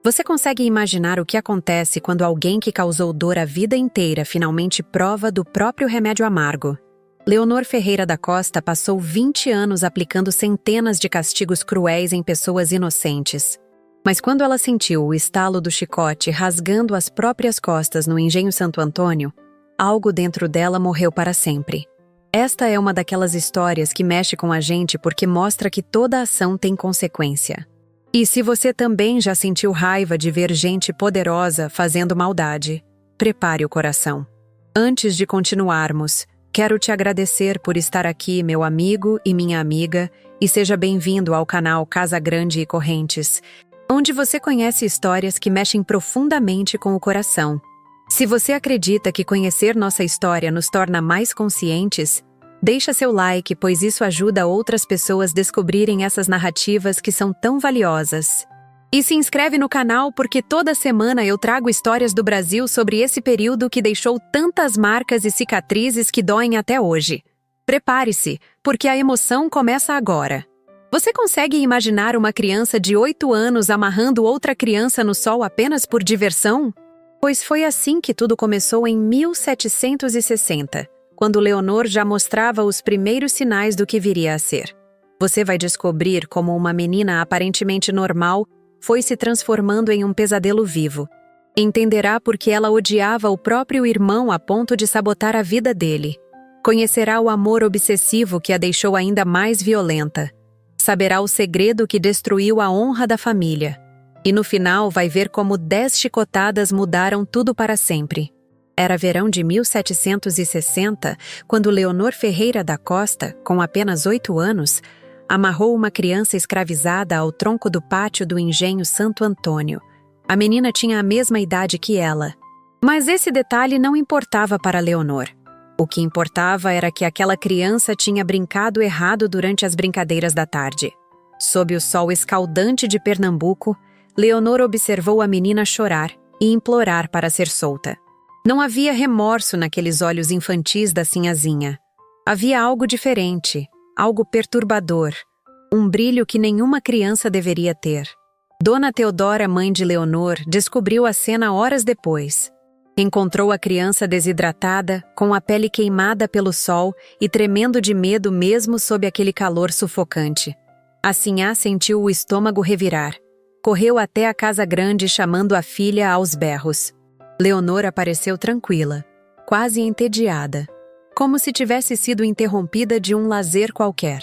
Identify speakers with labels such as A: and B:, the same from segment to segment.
A: Você consegue imaginar o que acontece quando alguém que causou dor a vida inteira finalmente prova do próprio remédio amargo? Leonor Ferreira da Costa passou 20 anos aplicando centenas de castigos cruéis em pessoas inocentes. Mas quando ela sentiu o estalo do chicote rasgando as próprias costas no Engenho Santo Antônio, algo dentro dela morreu para sempre. Esta é uma daquelas histórias que mexe com a gente porque mostra que toda ação tem consequência. E se você também já sentiu raiva de ver gente poderosa fazendo maldade, prepare o coração. Antes de continuarmos, quero te agradecer por estar aqui, meu amigo e minha amiga, e seja bem-vindo ao canal Casa Grande e Correntes, onde você conhece histórias que mexem profundamente com o coração. Se você acredita que conhecer nossa história nos torna mais conscientes, deixa seu like, pois isso ajuda outras pessoas a descobrirem essas narrativas que são tão valiosas. E se inscreve no canal porque toda semana eu trago histórias do Brasil sobre esse período que deixou tantas marcas e cicatrizes que doem até hoje. Prepare-se, porque a emoção começa agora. Você consegue imaginar uma criança de 8 anos amarrando outra criança no sol apenas por diversão? Pois foi assim que tudo começou em 1760. Quando Leonor já mostrava os primeiros sinais do que viria a ser. Você vai descobrir como uma menina aparentemente normal foi se transformando em um pesadelo vivo. Entenderá por que ela odiava o próprio irmão a ponto de sabotar a vida dele. Conhecerá o amor obsessivo que a deixou ainda mais violenta. Saberá o segredo que destruiu a honra da família. E no final vai ver como 10 chicotadas mudaram tudo para sempre. Era verão de 1760, quando Leonor Ferreira da Costa, com apenas 8 anos, amarrou uma criança escravizada ao tronco do pátio do Engenho Santo Antônio. A menina tinha a mesma idade que ela. Mas esse detalhe não importava para Leonor. O que importava era que aquela criança tinha brincado errado durante as brincadeiras da tarde. Sob o sol escaldante de Pernambuco, Leonor observou a menina chorar e implorar para ser solta. Não havia remorso naqueles olhos infantis da sinhazinha. Havia algo diferente, algo perturbador, um brilho que nenhuma criança deveria ter. Dona Teodora, mãe de Leonor, descobriu a cena horas depois. Encontrou a criança desidratada, com a pele queimada pelo sol e tremendo de medo mesmo sob aquele calor sufocante. A sinhá sentiu o estômago revirar. Correu até a casa grande chamando a filha aos berros. Leonor apareceu tranquila, quase entediada, como se tivesse sido interrompida de um lazer qualquer.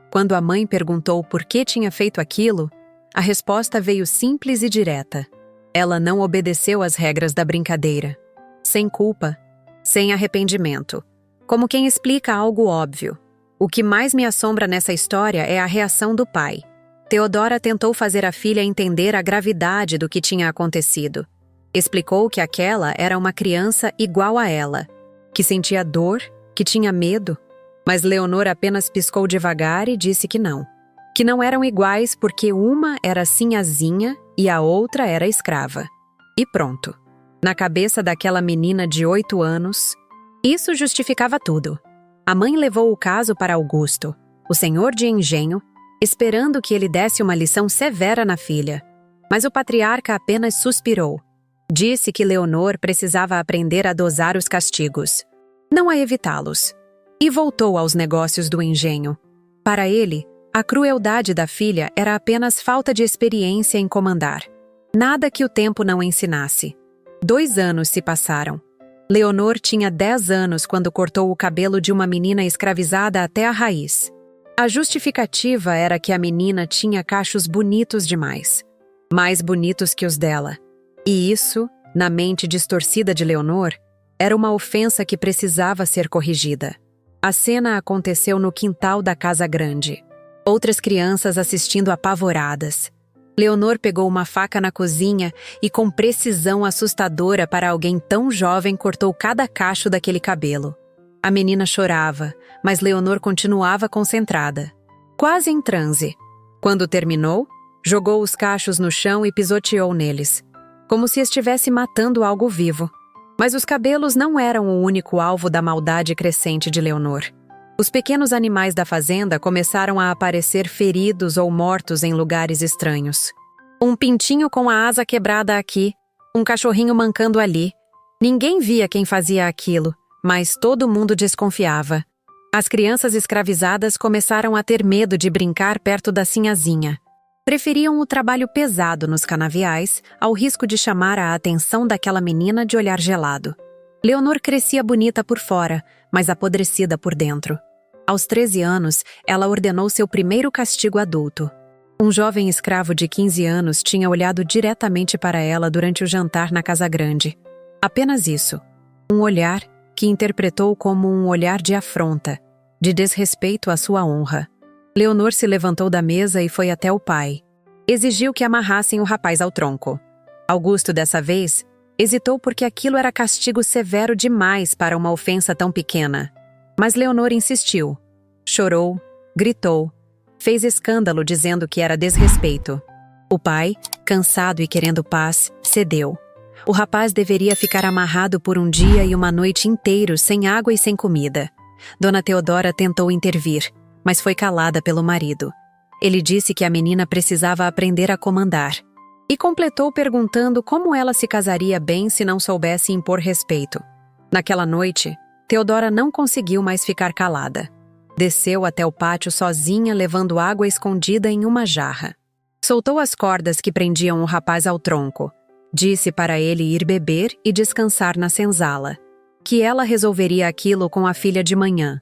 A: Quando a mãe perguntou por que tinha feito aquilo, a resposta veio simples e direta. Ela não obedeceu às regras da brincadeira. Sem culpa, sem arrependimento. Como quem explica algo óbvio. O que mais me assombra nessa história é a reação do pai. Teodora tentou fazer a filha entender a gravidade do que tinha acontecido. Explicou que aquela era uma criança igual a ela, que sentia dor, que tinha medo, mas Leonor apenas piscou devagar e disse que não eram iguais porque uma era sinhazinha e a outra era escrava. E pronto. Na cabeça daquela menina de 8 anos, isso justificava tudo. A mãe levou o caso para Augusto, o senhor de engenho, esperando que ele desse uma lição severa na filha. Mas o patriarca apenas suspirou. Disse que Leonor precisava aprender a dosar os castigos, não a evitá-los, e voltou aos negócios do engenho. Para ele, a crueldade da filha era apenas falta de experiência em comandar. Nada que o tempo não ensinasse. 2 anos se passaram. Leonor tinha 10 anos quando cortou o cabelo de uma menina escravizada até a raiz. A justificativa era que a menina tinha cachos bonitos demais, mais bonitos que os dela. E isso, na mente distorcida de Leonor, era uma ofensa que precisava ser corrigida. A cena aconteceu no quintal da casa grande. Outras crianças assistindo apavoradas. Leonor pegou uma faca na cozinha e, com precisão assustadora para alguém tão jovem, cortou cada cacho daquele cabelo. A menina chorava, mas Leonor continuava concentrada, quase em transe. Quando terminou, jogou os cachos no chão e pisoteou neles, como se estivesse matando algo vivo. Mas os cabelos não eram o único alvo da maldade crescente de Leonor. Os pequenos animais da fazenda começaram a aparecer feridos ou mortos em lugares estranhos. Um pintinho com a asa quebrada aqui, um cachorrinho mancando ali. Ninguém via quem fazia aquilo, mas todo mundo desconfiava. As crianças escravizadas começaram a ter medo de brincar perto da sinhazinha. Preferiam o trabalho pesado nos canaviais ao risco de chamar a atenção daquela menina de olhar gelado. Leonor crescia bonita por fora, mas apodrecida por dentro. Aos 13 anos, ela ordenou seu primeiro castigo adulto. Um jovem escravo de 15 anos tinha olhado diretamente para ela durante o jantar na Casa Grande. Apenas isso. Um olhar que interpretou como um olhar de afronta, de desrespeito à sua honra. Leonor se levantou da mesa e foi até o pai. Exigiu que amarrassem o rapaz ao tronco. Augusto, dessa vez, hesitou porque aquilo era castigo severo demais para uma ofensa tão pequena. Mas Leonor insistiu. Chorou, gritou, fez escândalo dizendo que era desrespeito. O pai, cansado e querendo paz, cedeu. O rapaz deveria ficar amarrado por um dia e uma noite inteiros sem água e sem comida. Dona Teodora tentou intervir, mas foi calada pelo marido. Ele disse que a menina precisava aprender a comandar. E completou perguntando como ela se casaria bem se não soubesse impor respeito. Naquela noite, Teodora não conseguiu mais ficar calada. Desceu até o pátio sozinha, levando água escondida em uma jarra. Soltou as cordas que prendiam o rapaz ao tronco. Disse para ele ir beber e descansar na senzala. Que ela resolveria aquilo com a filha de manhã.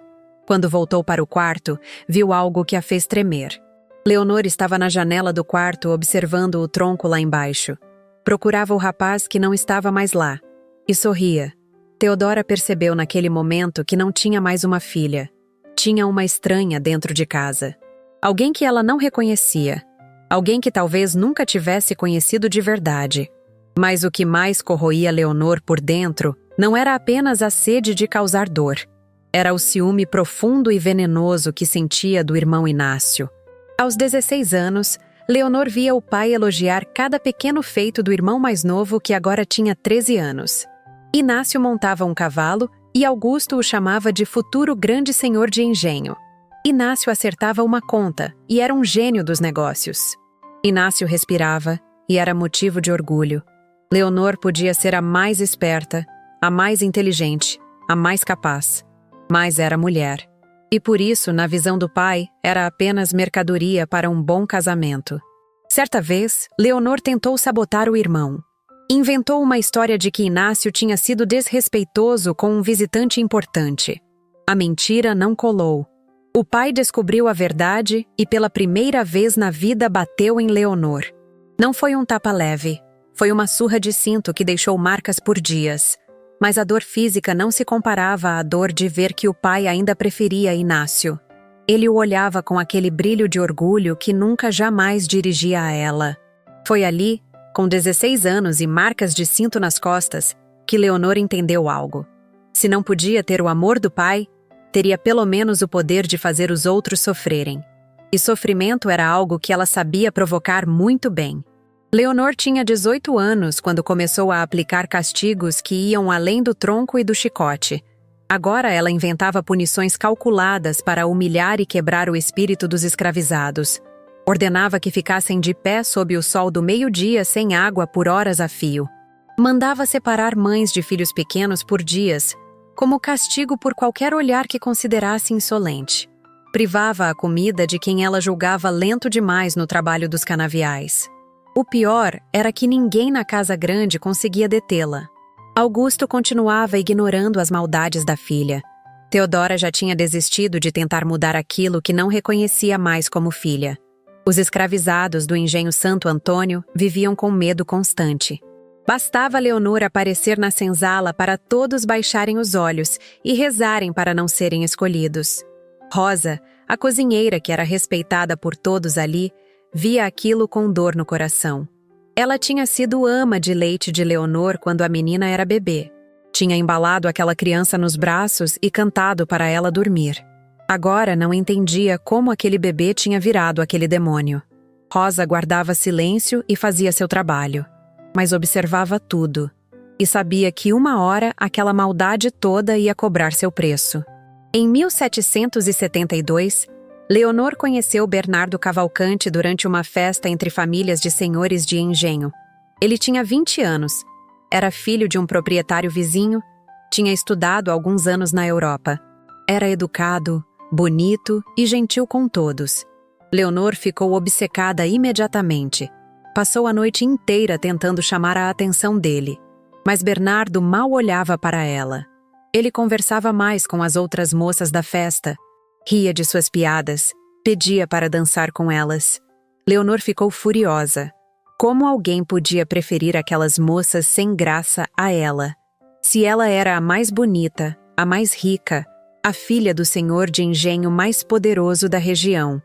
A: Quando voltou para o quarto, viu algo que a fez tremer. Leonor estava na janela do quarto observando o tronco lá embaixo. Procurava o rapaz que não estava mais lá. E sorria. Teodora percebeu naquele momento que não tinha mais uma filha. Tinha uma estranha dentro de casa. Alguém que ela não reconhecia. Alguém que talvez nunca tivesse conhecido de verdade. Mas o que mais corroía Leonor por dentro não era apenas a sede de causar dor. Era o ciúme profundo e venenoso que sentia do irmão Inácio. Aos 16 anos, Leonor via o pai elogiar cada pequeno feito do irmão mais novo que agora tinha 13 anos. Inácio montava um cavalo e Augusto o chamava de futuro grande senhor de engenho. Inácio acertava uma conta e era um gênio dos negócios. Inácio respirava e era motivo de orgulho. Leonor podia ser a mais esperta, a mais inteligente, a mais capaz, mas era mulher. E por isso, na visão do pai, era apenas mercadoria para um bom casamento. Certa vez, Leonor tentou sabotar o irmão. Inventou uma história de que Inácio tinha sido desrespeitoso com um visitante importante. A mentira não colou. O pai descobriu a verdade e pela primeira vez na vida bateu em Leonor. Não foi um tapa leve, foi uma surra de cinto que deixou marcas por dias. Mas a dor física não se comparava à dor de ver que o pai ainda preferia Inácio. Ele o olhava com aquele brilho de orgulho que nunca jamais dirigia a ela. Foi ali, com 16 anos e marcas de cinto nas costas, que Leonor entendeu algo. Se não podia ter o amor do pai, teria pelo menos o poder de fazer os outros sofrerem. E sofrimento era algo que ela sabia provocar muito bem. Leonor tinha 18 anos quando começou a aplicar castigos que iam além do tronco e do chicote. Agora ela inventava punições calculadas para humilhar e quebrar o espírito dos escravizados. Ordenava que ficassem de pé sob o sol do meio-dia sem água por horas a fio. Mandava separar mães de filhos pequenos por dias, como castigo por qualquer olhar que considerasse insolente. Privava a comida de quem ela julgava lento demais no trabalho dos canaviais. O pior era que ninguém na Casa Grande conseguia detê-la. Augusto continuava ignorando as maldades da filha. Teodora já tinha desistido de tentar mudar aquilo que não reconhecia mais como filha. Os escravizados do engenho Santo Antônio viviam com medo constante. Bastava Leonor aparecer na senzala para todos baixarem os olhos e rezarem para não serem escolhidos. Rosa, a cozinheira que era respeitada por todos ali, via aquilo com dor no coração. Ela tinha sido ama de leite de Leonor quando a menina era bebê. Tinha embalado aquela criança nos braços e cantado para ela dormir. Agora não entendia como aquele bebê tinha virado aquele demônio. Rosa guardava silêncio e fazia seu trabalho, mas observava tudo. E sabia que uma hora aquela maldade toda ia cobrar seu preço. Em 1772, Leonor conheceu Bernardo Cavalcante durante uma festa entre famílias de senhores de engenho. Ele tinha 20 anos, era filho de um proprietário vizinho, tinha estudado alguns anos na Europa. Era educado, bonito e gentil com todos. Leonor ficou obcecada imediatamente. Passou a noite inteira tentando chamar a atenção dele, mas Bernardo mal olhava para ela. Ele conversava mais com as outras moças da festa, ria de suas piadas, pedia para dançar com elas. Leonor ficou furiosa. Como alguém podia preferir aquelas moças sem graça a ela? Se ela era a mais bonita, a mais rica, a filha do senhor de engenho mais poderoso da região.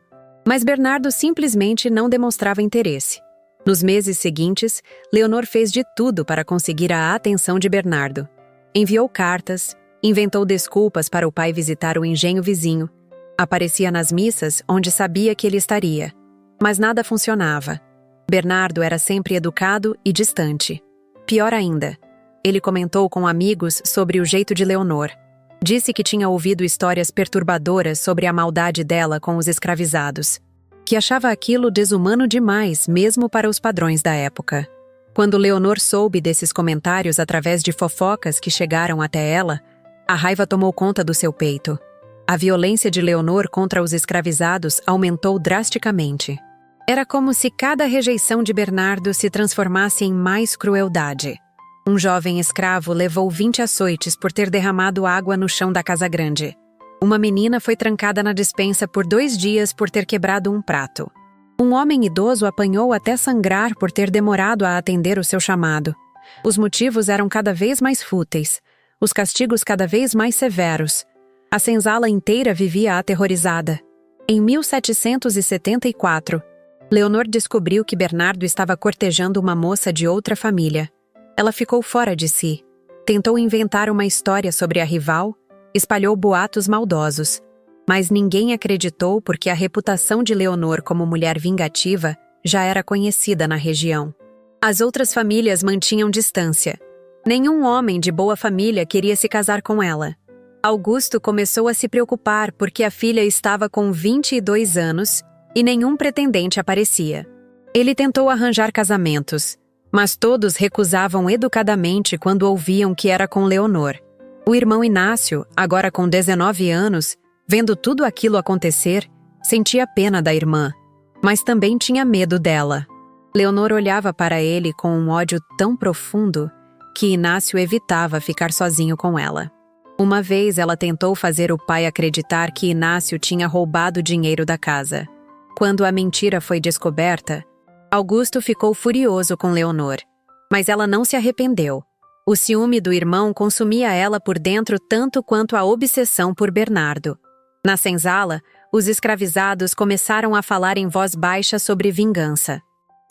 A: Mas Bernardo simplesmente não demonstrava interesse. Nos meses seguintes, Leonor fez de tudo para conseguir a atenção de Bernardo. Enviou cartas, inventou desculpas para o pai visitar o engenho vizinho, aparecia nas missas onde sabia que ele estaria. Mas nada funcionava. Bernardo era sempre educado e distante. Pior ainda, ele comentou com amigos sobre o jeito de Leonor. Disse que tinha ouvido histórias perturbadoras sobre a maldade dela com os escravizados, que achava aquilo desumano demais mesmo para os padrões da época. Quando Leonor soube desses comentários através de fofocas que chegaram até ela, a raiva tomou conta do seu peito. A violência de Leonor contra os escravizados aumentou drasticamente. Era como se cada rejeição de Bernardo se transformasse em mais crueldade. Um jovem escravo levou 20 açoites por ter derramado água no chão da casa grande. Uma menina foi trancada na despensa por 2 dias por ter quebrado um prato. Um homem idoso apanhou até sangrar por ter demorado a atender o seu chamado. Os motivos eram cada vez mais fúteis, os castigos cada vez mais severos. A senzala inteira vivia aterrorizada. Em 1774, Leonor descobriu que Bernardo estava cortejando uma moça de outra família. Ela ficou fora de si. Tentou inventar uma história sobre a rival, espalhou boatos maldosos. Mas ninguém acreditou porque a reputação de Leonor como mulher vingativa já era conhecida na região. As outras famílias mantinham distância. Nenhum homem de boa família queria se casar com ela. Augusto começou a se preocupar porque a filha estava com 22 anos e nenhum pretendente aparecia. Ele tentou arranjar casamentos, mas todos recusavam educadamente quando ouviam que era com Leonor. O irmão Inácio, agora com 19 anos, vendo tudo aquilo acontecer, sentia pena da irmã, mas também tinha medo dela. Leonor olhava para ele com um ódio tão profundo que Inácio evitava ficar sozinho com ela. Uma vez ela tentou fazer o pai acreditar que Inácio tinha roubado dinheiro da casa. Quando a mentira foi descoberta, Augusto ficou furioso com Leonor, mas ela não se arrependeu. O ciúme do irmão consumia ela por dentro tanto quanto a obsessão por Bernardo. Na senzala, os escravizados começaram a falar em voz baixa sobre vingança.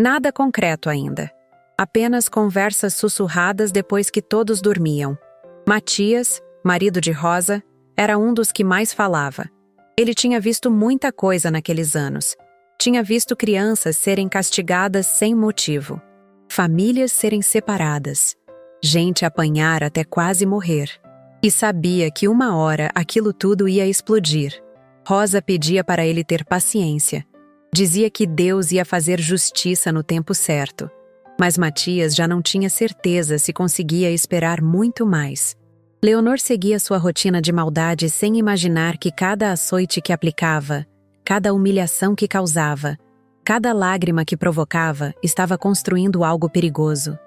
A: Nada concreto ainda. Apenas conversas sussurradas depois que todos dormiam. Matias, marido de Rosa, era um dos que mais falava. Ele tinha visto muita coisa naqueles anos. Tinha visto crianças serem castigadas sem motivo, famílias serem separadas, gente apanhar até quase morrer. E sabia que uma hora aquilo tudo ia explodir. Rosa pedia para ele ter paciência. Dizia que Deus ia fazer justiça no tempo certo. Mas Matias já não tinha certeza se conseguia esperar muito mais. Leonor seguia sua rotina de maldade sem imaginar que cada açoite que aplicava, cada humilhação que causava, cada lágrima que provocava estava construindo algo perigoso.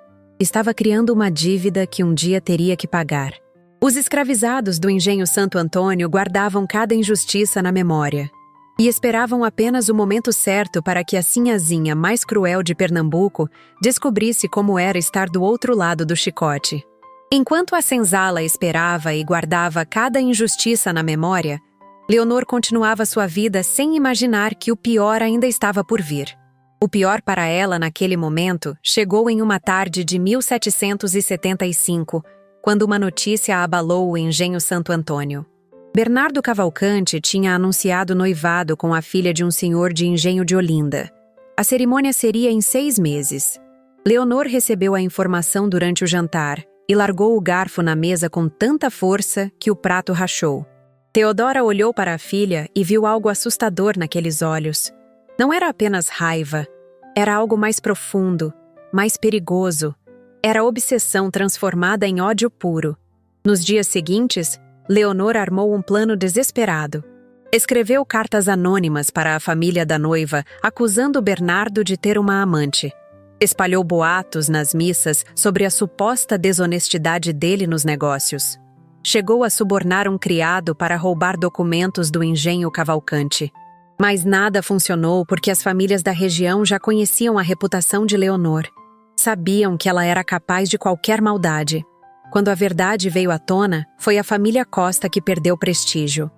A: Estava criando uma dívida que um dia teria que pagar. Os escravizados do engenho Santo Antônio guardavam cada injustiça na memória e esperavam apenas o momento certo para que a sinhazinha mais cruel de Pernambuco descobrisse como era estar do outro lado do chicote. Enquanto a senzala esperava e guardava cada injustiça na memória, Leonor continuava sua vida sem imaginar que o pior ainda estava por vir. O pior para ela naquele momento chegou em uma tarde de 1775, quando uma notícia abalou o engenho Santo Antônio. Bernardo Cavalcante tinha anunciado noivado com a filha de um senhor de engenho de Olinda. A cerimônia seria em 6 meses. Leonor recebeu a informação durante o jantar e largou o garfo na mesa com tanta força que o prato rachou. Teodora olhou para a filha e viu algo assustador naqueles olhos. Não era apenas raiva, era algo mais profundo, mais perigoso. Era obsessão transformada em ódio puro. Nos dias seguintes, Leonor armou um plano desesperado. Escreveu cartas anônimas para a família da noiva, acusando Bernardo de ter uma amante. Espalhou boatos nas missas sobre a suposta desonestidade dele nos negócios. Chegou a subornar um criado para roubar documentos do engenho Cavalcante. Mas nada funcionou porque as famílias da região já conheciam a reputação de Leonor. Sabiam que ela era capaz de qualquer maldade. Quando a verdade veio à tona, foi a família Costa que perdeu prestígio.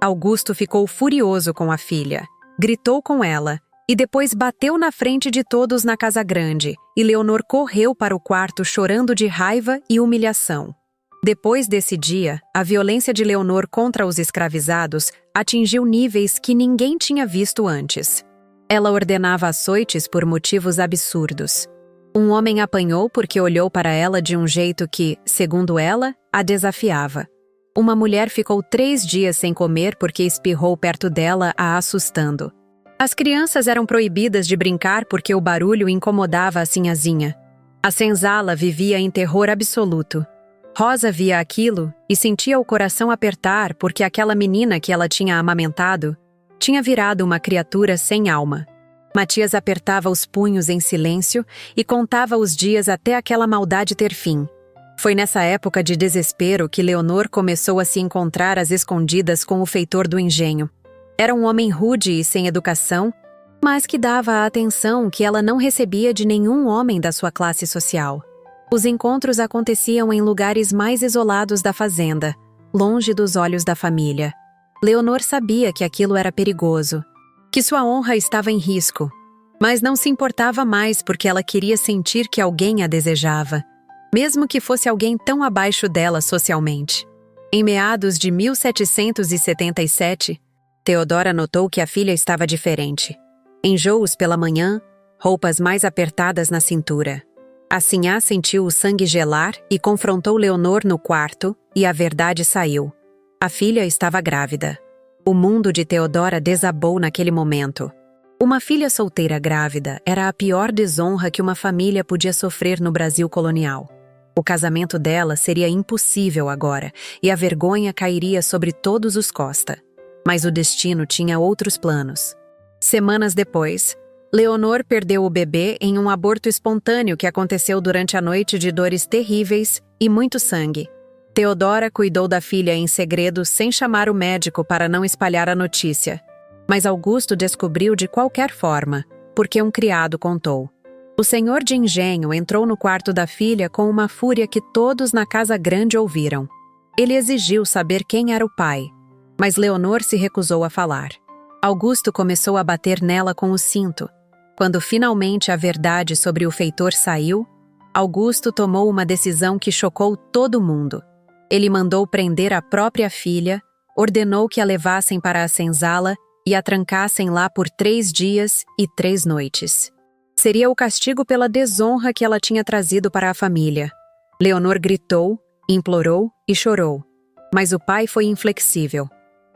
A: Augusto ficou furioso com a filha, gritou com ela e depois bateu na frente de todos na casa grande, e Leonor correu para o quarto chorando de raiva e humilhação. Depois desse dia, a violência de Leonor contra os escravizados atingiu níveis que ninguém tinha visto antes. Ela ordenava açoites por motivos absurdos. Um homem apanhou porque olhou para ela de um jeito que, segundo ela, a desafiava. Uma mulher ficou 3 dias sem comer porque espirrou perto dela, a assustando. As crianças eram proibidas de brincar porque o barulho incomodava a sinhazinha. A senzala vivia em terror absoluto. Rosa via aquilo e sentia o coração apertar porque aquela menina que ela tinha amamentado tinha virado uma criatura sem alma. Matias apertava os punhos em silêncio e contava os dias até aquela maldade ter fim. Foi nessa época de desespero que Leonor começou a se encontrar às escondidas com o feitor do engenho. Era um homem rude e sem educação, mas que dava a atenção que ela não recebia de nenhum homem da sua classe social. Os encontros aconteciam em lugares mais isolados da fazenda, longe dos olhos da família. Leonor sabia que aquilo era perigoso, que sua honra estava em risco, mas não se importava mais porque ela queria sentir que alguém a desejava, mesmo que fosse alguém tão abaixo dela socialmente. Em meados de 1777, Teodora notou que a filha estava diferente. Enjoos pela manhã, roupas mais apertadas na cintura. A sinhá sentiu o sangue gelar e confrontou Leonor no quarto, e a verdade saiu. A filha estava grávida. O mundo de Teodora desabou naquele momento. Uma filha solteira grávida era a pior desonra que uma família podia sofrer no Brasil colonial. O casamento dela seria impossível agora, e a vergonha cairia sobre todos os Costa. Mas o destino tinha outros planos. Semanas depois, Leonor perdeu o bebê em um aborto espontâneo que aconteceu durante a noite de dores terríveis e muito sangue. Teodora cuidou da filha em segredo sem chamar o médico para não espalhar a notícia. Mas Augusto descobriu de qualquer forma, porque um criado contou. O senhor de engenho entrou no quarto da filha com uma fúria que todos na casa grande ouviram. Ele exigiu saber quem era o pai, mas Leonor se recusou a falar. Augusto começou a bater nela com o cinto. Quando finalmente a verdade sobre o feitor saiu, Augusto tomou uma decisão que chocou todo mundo. Ele mandou prender a própria filha, ordenou que a levassem para a senzala e a trancassem lá por 3 dias e 3 noites. Seria o castigo pela desonra que ela tinha trazido para a família. Leonor gritou, implorou e chorou. Mas o pai foi inflexível.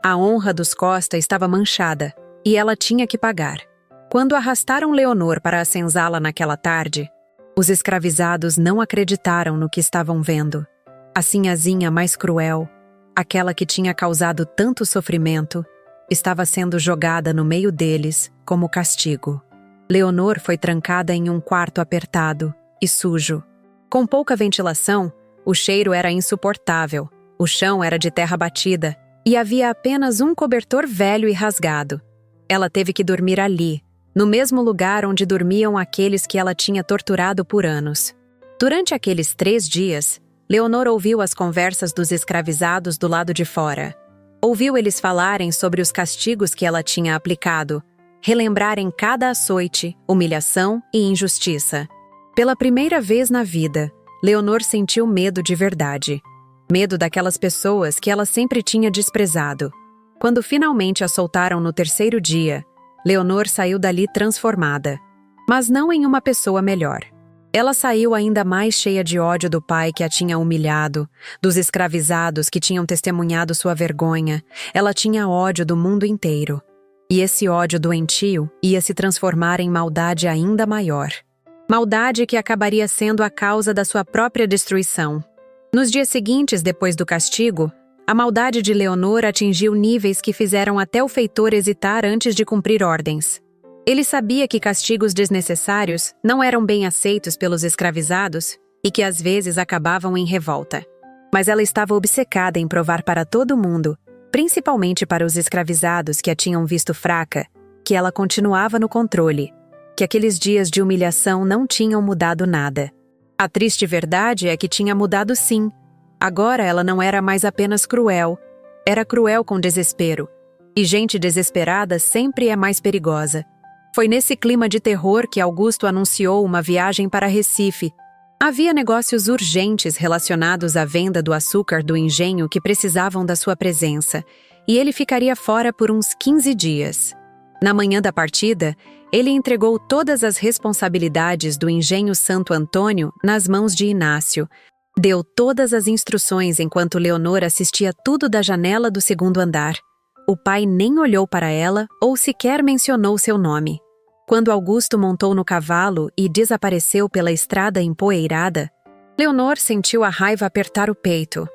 A: A honra dos Costa estava manchada, e ela tinha que pagar. Quando arrastaram Leonor para a senzala naquela tarde, os escravizados não acreditaram no que estavam vendo. A sinhazinha mais cruel, aquela que tinha causado tanto sofrimento, estava sendo jogada no meio deles como castigo. Leonor foi trancada em um quarto apertado e sujo. Com pouca ventilação, o cheiro era insuportável, o chão era de terra batida e havia apenas um cobertor velho e rasgado. Ela teve que dormir ali, no mesmo lugar onde dormiam aqueles que ela tinha torturado por anos. Durante aqueles 3 dias, Leonor ouviu as conversas dos escravizados do lado de fora. Ouviu eles falarem sobre os castigos que ela tinha aplicado, relembrarem cada açoite, humilhação e injustiça. Pela primeira vez na vida, Leonor sentiu medo de verdade. Medo daquelas pessoas que ela sempre tinha desprezado. Quando finalmente a soltaram no 3º dia, Leonor saiu dali transformada. Mas não em uma pessoa melhor. Ela saiu ainda mais cheia de ódio do pai que a tinha humilhado, dos escravizados que tinham testemunhado sua vergonha. Ela tinha ódio do mundo inteiro. E esse ódio doentio ia se transformar em maldade ainda maior. Maldade que acabaria sendo a causa da sua própria destruição. Nos dias seguintes, depois do castigo, a maldade de Leonor atingiu níveis que fizeram até o feitor hesitar antes de cumprir ordens. Ele sabia que castigos desnecessários não eram bem aceitos pelos escravizados e que às vezes acabavam em revolta. Mas ela estava obcecada em provar para todo mundo, principalmente para os escravizados que a tinham visto fraca, que ela continuava no controle, que aqueles dias de humilhação não tinham mudado nada. A triste verdade é que tinha mudado sim. Agora ela não era mais apenas cruel, era cruel com desespero. E gente desesperada sempre é mais perigosa. Foi nesse clima de terror que Augusto anunciou uma viagem para Recife. Havia negócios urgentes relacionados à venda do açúcar do engenho que precisavam da sua presença, e ele ficaria fora por uns 15 dias. Na manhã da partida, ele entregou todas as responsabilidades do engenho Santo Antônio nas mãos de Inácio. Deu todas as instruções enquanto Leonor assistia tudo da janela do segundo andar. O pai nem olhou para ela ou sequer mencionou seu nome. Quando Augusto montou no cavalo e desapareceu pela estrada empoeirada, Leonor sentiu a raiva apertar o peito.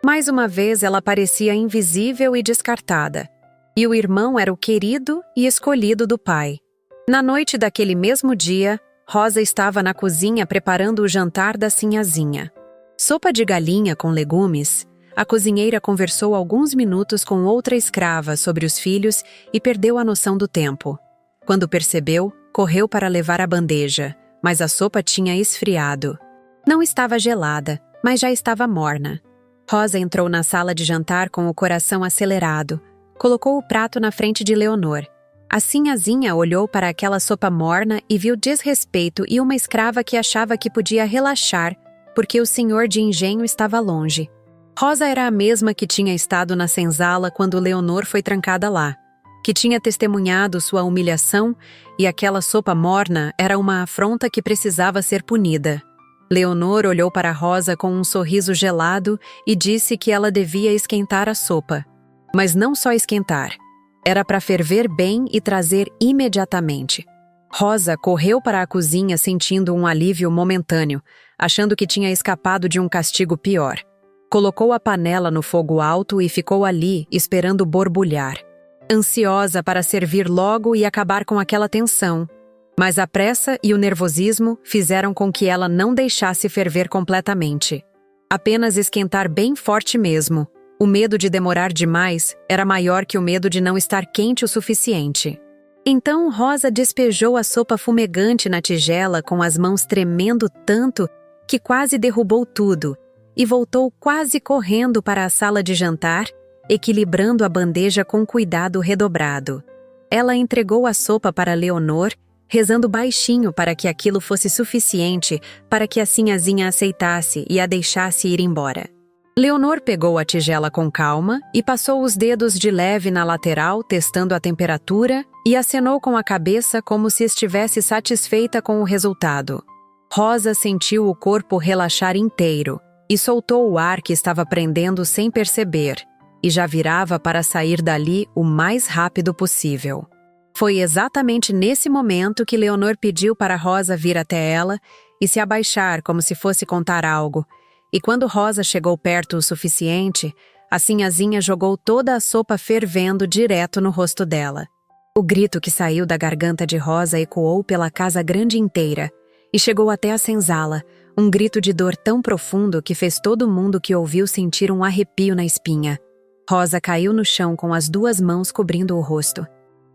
A: Mais uma vez ela parecia invisível e descartada. E o irmão era o querido e escolhido do pai. Na noite daquele mesmo dia, Rosa estava na cozinha preparando o jantar da sinhazinha. Sopa de galinha com legumes. A cozinheira conversou alguns minutos com outra escrava sobre os filhos e perdeu a noção do tempo. Quando percebeu, correu para levar a bandeja, mas a sopa tinha esfriado. Não estava gelada, mas já estava morna. Rosa entrou na sala de jantar com o coração acelerado. Colocou o prato na frente de Leonor. A sinhazinha olhou para aquela sopa morna e viu desrespeito e uma escrava que achava que podia relaxar porque o senhor de engenho estava longe. Rosa era a mesma que tinha estado na senzala quando Leonor foi trancada lá, que tinha testemunhado sua humilhação, e aquela sopa morna era uma afronta que precisava ser punida. Leonor olhou para Rosa com um sorriso gelado e disse que ela devia esquentar a sopa. Mas não só esquentar. Era para ferver bem e trazer imediatamente. Rosa correu para a cozinha sentindo um alívio momentâneo, achando que tinha escapado de um castigo pior. Colocou a panela no fogo alto e ficou ali, esperando borbulhar. Ansiosa para servir logo e acabar com aquela tensão. Mas a pressa e o nervosismo fizeram com que ela não deixasse ferver completamente. Apenas esquentar bem forte mesmo. O medo de demorar demais era maior que o medo de não estar quente o suficiente. Então Rosa despejou a sopa fumegante na tigela com as mãos tremendo tanto que quase derrubou tudo, e voltou quase correndo para a sala de jantar, equilibrando a bandeja com cuidado redobrado. Ela entregou a sopa para Leonor, rezando baixinho para que aquilo fosse suficiente para que a sinhazinha aceitasse e a deixasse ir embora. Leonor pegou a tigela com calma e passou os dedos de leve na lateral, testando a temperatura, e acenou com a cabeça como se estivesse satisfeita com o resultado. Rosa sentiu o corpo relaxar inteiro e soltou o ar que estava prendendo sem perceber, e já virava para sair dali o mais rápido possível. Foi exatamente nesse momento que Leonor pediu para Rosa vir até ela e se abaixar como se fosse contar algo, e quando Rosa chegou perto o suficiente, a sinhazinha jogou toda a sopa fervendo direto no rosto dela. O grito que saiu da garganta de Rosa ecoou pela casa grande inteira e chegou até a senzala, um grito de dor tão profundo que fez todo mundo que ouviu sentir um arrepio na espinha. Rosa caiu no chão com as duas mãos cobrindo o rosto.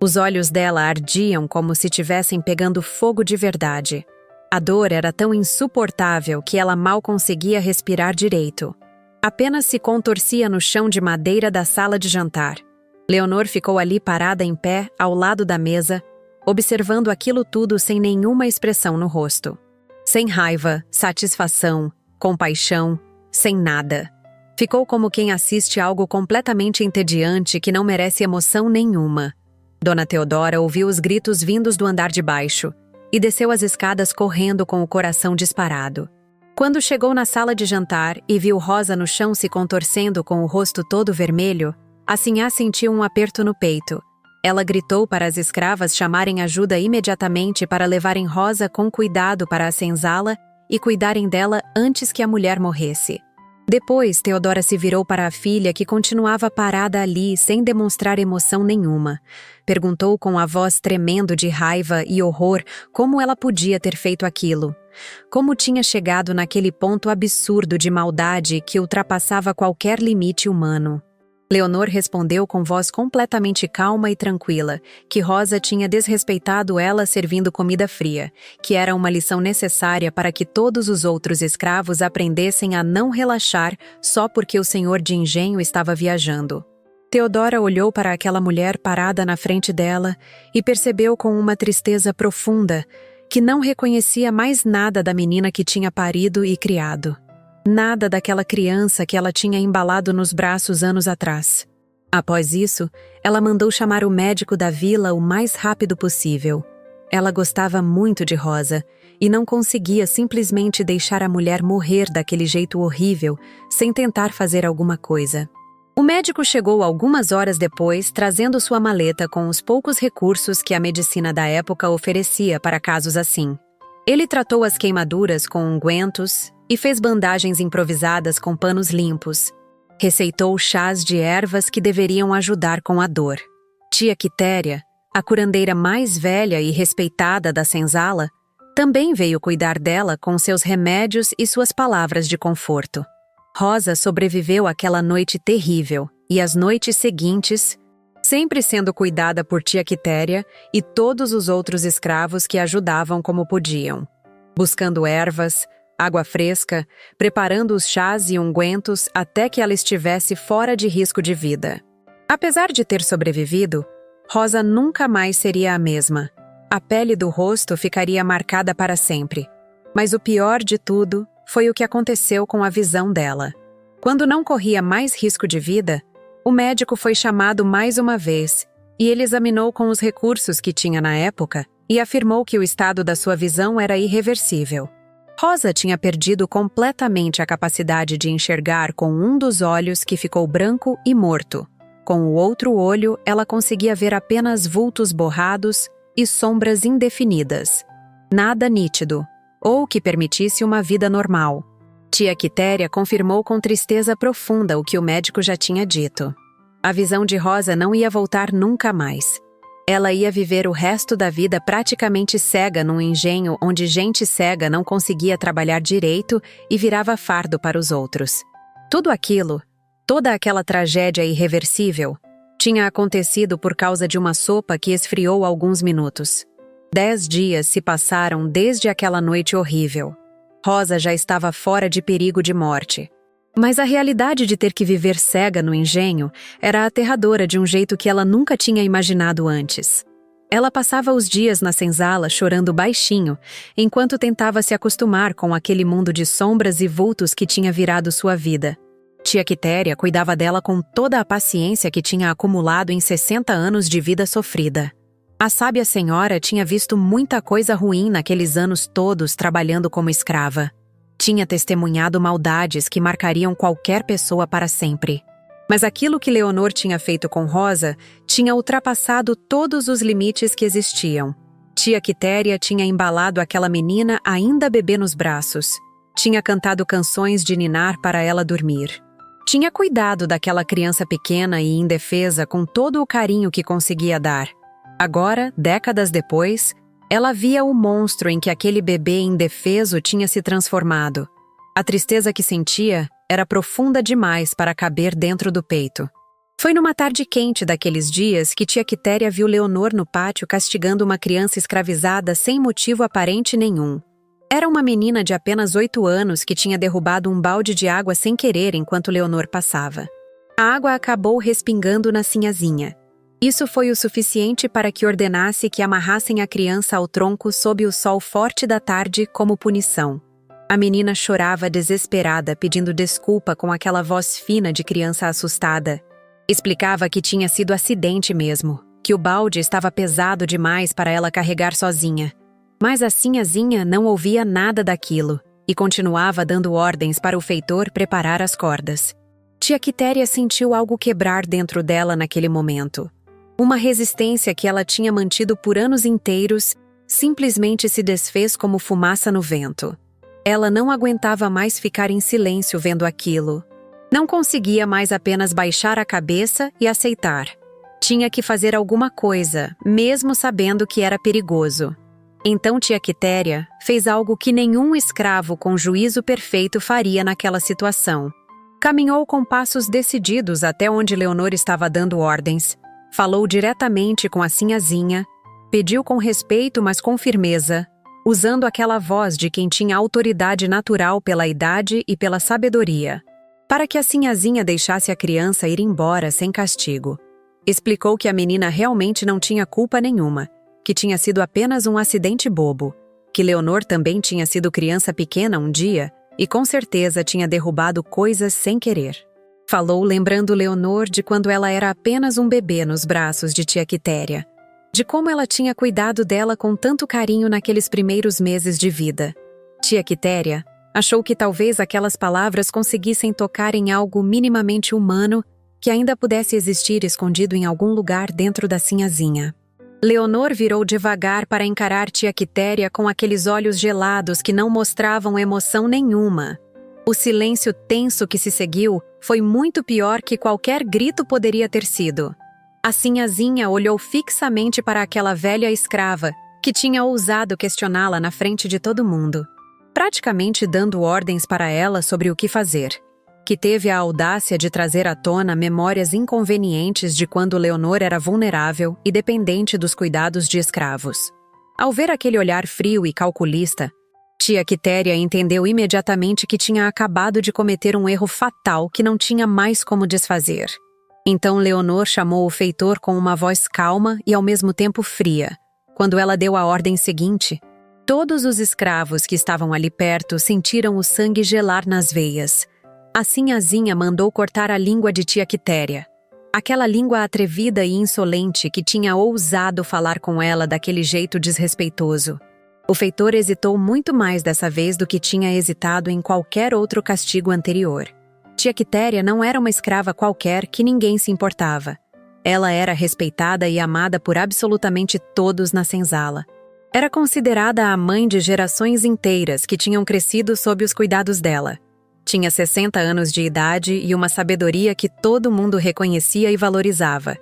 A: Os olhos dela ardiam como se tivessem pegando fogo de verdade. A dor era tão insuportável que ela mal conseguia respirar direito. Apenas se contorcia no chão de madeira da sala de jantar. Leonor ficou ali parada em pé, ao lado da mesa, observando aquilo tudo sem nenhuma expressão no rosto. Sem raiva, satisfação, compaixão, sem nada. Ficou como quem assiste algo completamente entediante que não merece emoção nenhuma. Dona Teodora ouviu os gritos vindos do andar de baixo. e desceu as escadas correndo com o coração disparado. Quando chegou na sala de jantar e viu Rosa no chão se contorcendo com o rosto todo vermelho, a sinhá sentiu um aperto no peito. Ela gritou para as escravas chamarem ajuda imediatamente para levarem Rosa com cuidado para a senzala e cuidarem dela antes que a mulher morresse. Depois, Teodora se virou para a filha que continuava parada ali sem demonstrar emoção nenhuma. Perguntou com a voz tremendo de raiva e horror como ela podia ter feito aquilo. Como tinha chegado naquele ponto absurdo de maldade que ultrapassava qualquer limite humano. Leonor respondeu com voz completamente calma e tranquila, que Rosa tinha desrespeitado ela servindo comida fria, que era uma lição necessária para que todos os outros escravos aprendessem a não relaxar só porque o senhor de engenho estava viajando. Teodora olhou para aquela mulher parada na frente dela e percebeu com uma tristeza profunda que não reconhecia mais nada da menina que tinha parido e criado. Nada daquela criança que ela tinha embalado nos braços anos atrás. Após isso, ela mandou chamar o médico da vila o mais rápido possível. Ela gostava muito de Rosa e não conseguia simplesmente deixar a mulher morrer daquele jeito horrível, sem tentar fazer alguma coisa. O médico chegou algumas horas depois, trazendo sua maleta com os poucos recursos que a medicina da época oferecia para casos assim. Ele tratou as queimaduras com ungüentos e fez bandagens improvisadas com panos limpos. Receitou chás de ervas que deveriam ajudar com a dor. Tia Quitéria, a curandeira mais velha e respeitada da senzala, também veio cuidar dela com seus remédios e suas palavras de conforto. Rosa sobreviveu àquela noite terrível e as noites seguintes, sempre sendo cuidada por tia Quitéria e todos os outros escravos que ajudavam como podiam, buscando ervas, água fresca, preparando os chás e ungüentos até que ela estivesse fora de risco de vida. Apesar de ter sobrevivido, Rosa nunca mais seria a mesma. A pele do rosto ficaria marcada para sempre. Mas o pior de tudo foi o que aconteceu com a visão dela. Quando não corria mais risco de vida, o médico foi chamado mais uma vez e ele examinou com os recursos que tinha na época e afirmou que o estado da sua visão era irreversível. Rosa tinha perdido completamente a capacidade de enxergar com um dos olhos que ficou branco e morto. Com o outro olho, ela conseguia ver apenas vultos borrados e sombras indefinidas. Nada nítido, ou que permitisse uma vida normal. Tia Quitéria confirmou com tristeza profunda o que o médico já tinha dito. A visão de Rosa não ia voltar nunca mais. Ela ia viver o resto da vida praticamente cega num engenho onde gente cega não conseguia trabalhar direito e virava fardo para os outros. Tudo aquilo, toda aquela tragédia irreversível, tinha acontecido por causa de uma sopa que esfriou alguns minutos. 10 dias se passaram desde aquela noite horrível. Rosa já estava fora de perigo de morte. Mas a realidade de ter que viver cega no engenho era aterradora de um jeito que ela nunca tinha imaginado antes. Ela passava os dias na senzala chorando baixinho, enquanto tentava se acostumar com aquele mundo de sombras e vultos que tinha virado sua vida. Tia Quitéria cuidava dela com toda a paciência que tinha acumulado em 60 anos de vida sofrida. A sábia senhora tinha visto muita coisa ruim naqueles anos todos trabalhando como escrava. Tinha testemunhado maldades que marcariam qualquer pessoa para sempre. Mas aquilo que Leonor tinha feito com Rosa tinha ultrapassado todos os limites que existiam. Tia Quitéria tinha embalado aquela menina ainda bebê nos braços. Tinha cantado canções de ninar para ela dormir. Tinha cuidado daquela criança pequena e indefesa com todo o carinho que conseguia dar. Agora, décadas depois, ela via o monstro em que aquele bebê indefeso tinha se transformado. A tristeza que sentia era profunda demais para caber dentro do peito. Foi numa tarde quente daqueles dias que tia Quitéria viu Leonor no pátio castigando uma criança escravizada sem motivo aparente nenhum. Era uma menina de apenas 8 anos que tinha derrubado um balde de água sem querer enquanto Leonor passava. A água acabou respingando na sinhazinha. Isso foi o suficiente para que ordenasse que amarrassem a criança ao tronco sob o sol forte da tarde como punição. A menina chorava desesperada, pedindo desculpa com aquela voz fina de criança assustada. Explicava que tinha sido acidente mesmo, que o balde estava pesado demais para ela carregar sozinha. Mas a sinhazinha não ouvia nada daquilo e continuava dando ordens para o feitor preparar as cordas. Tia Quitéria sentiu algo quebrar dentro dela naquele momento. Uma resistência que ela tinha mantido por anos inteiros simplesmente se desfez como fumaça no vento. Ela não aguentava mais ficar em silêncio vendo aquilo. Não conseguia mais apenas baixar a cabeça e aceitar. Tinha que fazer alguma coisa, mesmo sabendo que era perigoso. Então tia Quitéria fez algo que nenhum escravo com juízo perfeito faria naquela situação. Caminhou com passos decididos até onde Leonor estava dando ordens. Falou diretamente com a sinhazinha, pediu com respeito, mas com firmeza, usando aquela voz de quem tinha autoridade natural pela idade e pela sabedoria, para que a sinhazinha deixasse a criança ir embora sem castigo. Explicou que a menina realmente não tinha culpa nenhuma, que tinha sido apenas um acidente bobo, que Leonor também tinha sido criança pequena um dia e com certeza tinha derrubado coisas sem querer. Falou lembrando Leonor de quando ela era apenas um bebê nos braços de tia Quitéria, de como ela tinha cuidado dela com tanto carinho naqueles primeiros meses de vida. Tia Quitéria achou que talvez aquelas palavras conseguissem tocar em algo minimamente humano que ainda pudesse existir escondido em algum lugar dentro da sinhazinha. Leonor virou devagar para encarar tia Quitéria com aqueles olhos gelados que não mostravam emoção nenhuma. O silêncio tenso que se seguiu foi muito pior que qualquer grito poderia ter sido. A sinhazinha olhou fixamente para aquela velha escrava, que tinha ousado questioná-la na frente de todo mundo, praticamente dando ordens para ela sobre o que fazer, que teve a audácia de trazer à tona memórias inconvenientes de quando Leonor era vulnerável e dependente dos cuidados de escravos. Ao ver aquele olhar frio e calculista, tia Quitéria entendeu imediatamente que tinha acabado de cometer um erro fatal que não tinha mais como desfazer. Então Leonor chamou o feitor com uma voz calma e ao mesmo tempo fria. Quando ela deu a ordem seguinte, todos os escravos que estavam ali perto sentiram o sangue gelar nas veias. A sinhazinha mandou cortar a língua de tia Quitéria. Aquela língua atrevida e insolente que tinha ousado falar com ela daquele jeito desrespeitoso. O feitor hesitou muito mais dessa vez do que tinha hesitado em qualquer outro castigo anterior. Tia Quitéria não era uma escrava qualquer que ninguém se importava. Ela era respeitada e amada por absolutamente todos na senzala. Era considerada a mãe de gerações inteiras que tinham crescido sob os cuidados dela. Tinha 60 anos de idade e uma sabedoria que todo mundo reconhecia e valorizava.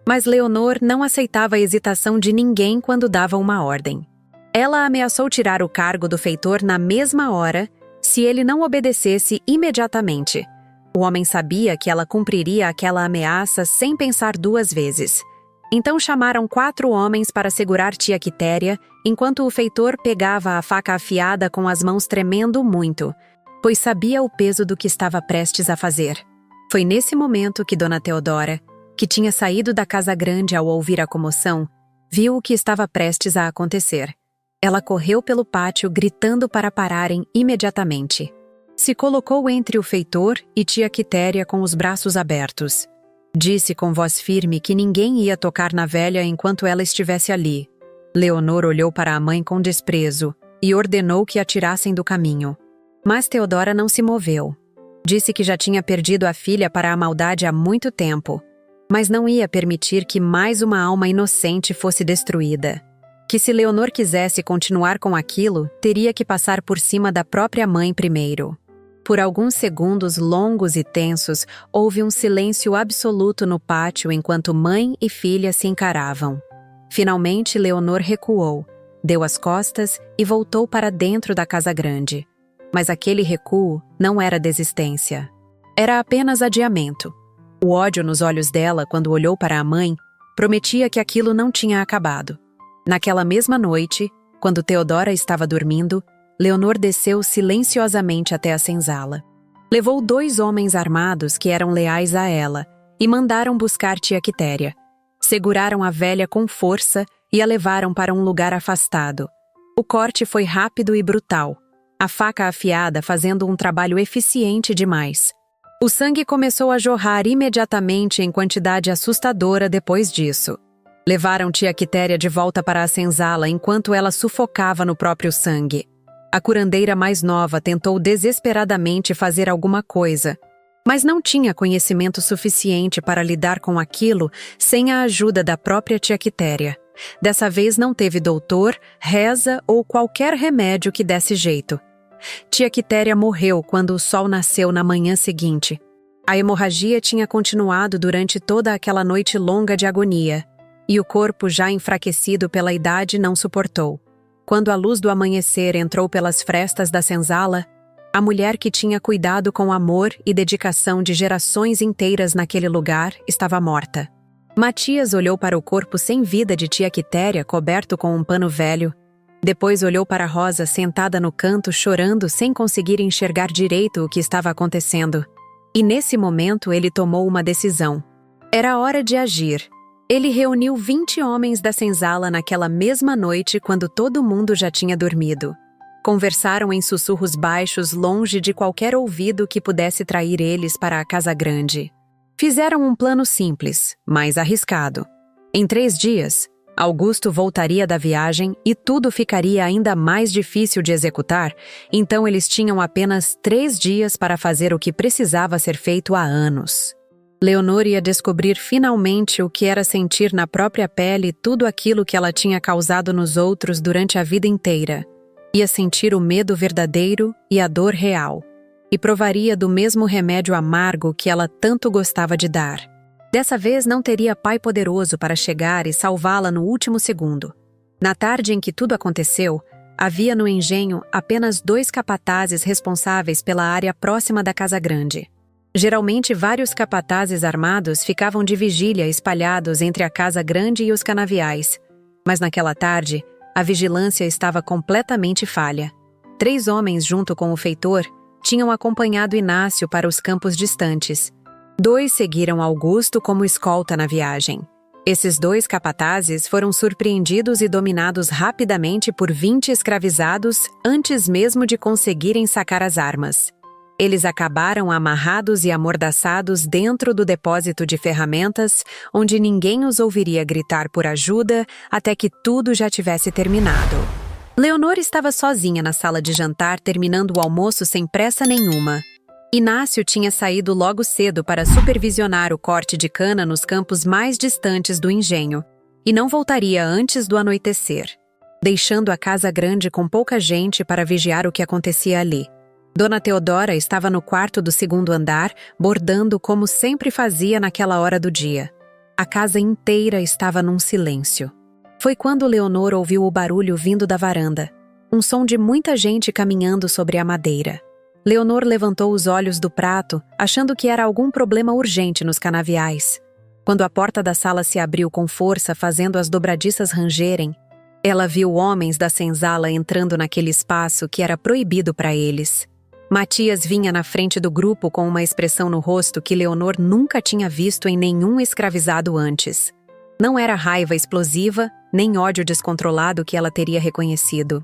A: Mas Leonor não aceitava a hesitação de ninguém quando dava uma ordem. Ela ameaçou tirar o cargo do feitor na mesma hora, se ele não obedecesse imediatamente. O homem sabia que ela cumpriria aquela ameaça sem pensar duas vezes. Então chamaram 4 homens para segurar tia Quitéria, enquanto o feitor pegava a faca afiada com as mãos tremendo muito, pois sabia o peso do que estava prestes a fazer. Foi nesse momento que Dona Teodora, que tinha saído da casa grande ao ouvir a comoção, viu o que estava prestes a acontecer. Ela correu pelo pátio gritando para pararem imediatamente. Se colocou entre o feitor e tia Quitéria com os braços abertos. Disse com voz firme que ninguém ia tocar na velha enquanto ela estivesse ali. Leonor olhou para a mãe com desprezo e ordenou que a tirassem do caminho. Mas Teodora não se moveu. Disse que já tinha perdido a filha para a maldade há muito tempo, mas não ia permitir que mais uma alma inocente fosse destruída. Que se Leonor quisesse continuar com aquilo, teria que passar por cima da própria mãe primeiro. Por alguns segundos longos e tensos, houve um silêncio absoluto no pátio enquanto mãe e filha se encaravam. Finalmente, Leonor recuou, deu as costas e voltou para dentro da casa grande. Mas aquele recuo não era desistência. Era apenas adiamento. O ódio nos olhos dela, quando olhou para a mãe, prometia que aquilo não tinha acabado. Naquela mesma noite, quando Teodora estava dormindo, Leonor desceu silenciosamente até a senzala. Levou 2 homens armados que eram leais a ela e mandaram buscar tia Quitéria. Seguraram a velha com força e a levaram para um lugar afastado. O corte foi rápido e brutal, a faca afiada fazendo um trabalho eficiente demais. O sangue começou a jorrar imediatamente em quantidade assustadora depois disso. Levaram tia Quitéria de volta para a senzala enquanto ela sufocava no próprio sangue. A curandeira mais nova tentou desesperadamente fazer alguma coisa, mas não tinha conhecimento suficiente para lidar com aquilo sem a ajuda da própria tia Quitéria. Dessa vez não teve doutor, reza ou qualquer remédio que desse jeito. Tia Quitéria morreu quando o sol nasceu na manhã seguinte. A hemorragia tinha continuado durante toda aquela noite longa de agonia, e o corpo, já enfraquecido pela idade, não suportou. Quando a luz do amanhecer entrou pelas frestas da senzala, a mulher que tinha cuidado com amor e dedicação de gerações inteiras naquele lugar estava morta. Matias olhou para o corpo sem vida de tia Quitéria coberto com um pano velho. Depois olhou para Rosa sentada no canto chorando sem conseguir enxergar direito o que estava acontecendo. E nesse momento ele tomou uma decisão. Era hora de agir. Ele reuniu 20 homens da senzala naquela mesma noite quando todo mundo já tinha dormido. Conversaram em sussurros baixos longe de qualquer ouvido que pudesse trair eles para a casa grande. Fizeram um plano simples, mas arriscado. Em 3 dias, Augusto voltaria da viagem e tudo ficaria ainda mais difícil de executar, então eles tinham apenas 3 dias para fazer o que precisava ser feito há anos. Leonor ia descobrir finalmente o que era sentir na própria pele tudo aquilo que ela tinha causado nos outros durante a vida inteira. Ia sentir o medo verdadeiro e a dor real. E provaria do mesmo remédio amargo que ela tanto gostava de dar. Dessa vez não teria pai poderoso para chegar e salvá-la no último segundo. Na tarde em que tudo aconteceu, havia no engenho apenas 2 capatazes responsáveis pela área próxima da casa grande. Geralmente vários capatazes armados ficavam de vigília espalhados entre a casa grande e os canaviais. Mas naquela tarde, a vigilância estava completamente falha. 3 homens junto com o feitor tinham acompanhado Inácio para os campos distantes. 2 seguiram Augusto como escolta na viagem. Esses 2 capatazes foram surpreendidos e dominados rapidamente por 20 escravizados antes mesmo de conseguirem sacar as armas. Eles acabaram amarrados e amordaçados dentro do depósito de ferramentas, onde ninguém os ouviria gritar por ajuda até que tudo já tivesse terminado. Leonor estava sozinha na sala de jantar terminando o almoço sem pressa nenhuma. Inácio tinha saído logo cedo para supervisionar o corte de cana nos campos mais distantes do engenho, e não voltaria antes do anoitecer, deixando a casa grande com pouca gente para vigiar o que acontecia ali. Dona Teodora estava no quarto do 2º andar, bordando como sempre fazia naquela hora do dia. A casa inteira estava num silêncio. Foi quando Leonor ouviu o barulho vindo da varanda, um som de muita gente caminhando sobre a madeira. Leonor levantou os olhos do prato, achando que era algum problema urgente nos canaviais. Quando a porta da sala se abriu com força, fazendo as dobradiças rangerem, ela viu homens da senzala entrando naquele espaço que era proibido para eles. Matias vinha na frente do grupo com uma expressão no rosto que Leonor nunca tinha visto em nenhum escravizado antes. Não era raiva explosiva, nem ódio descontrolado que ela teria reconhecido.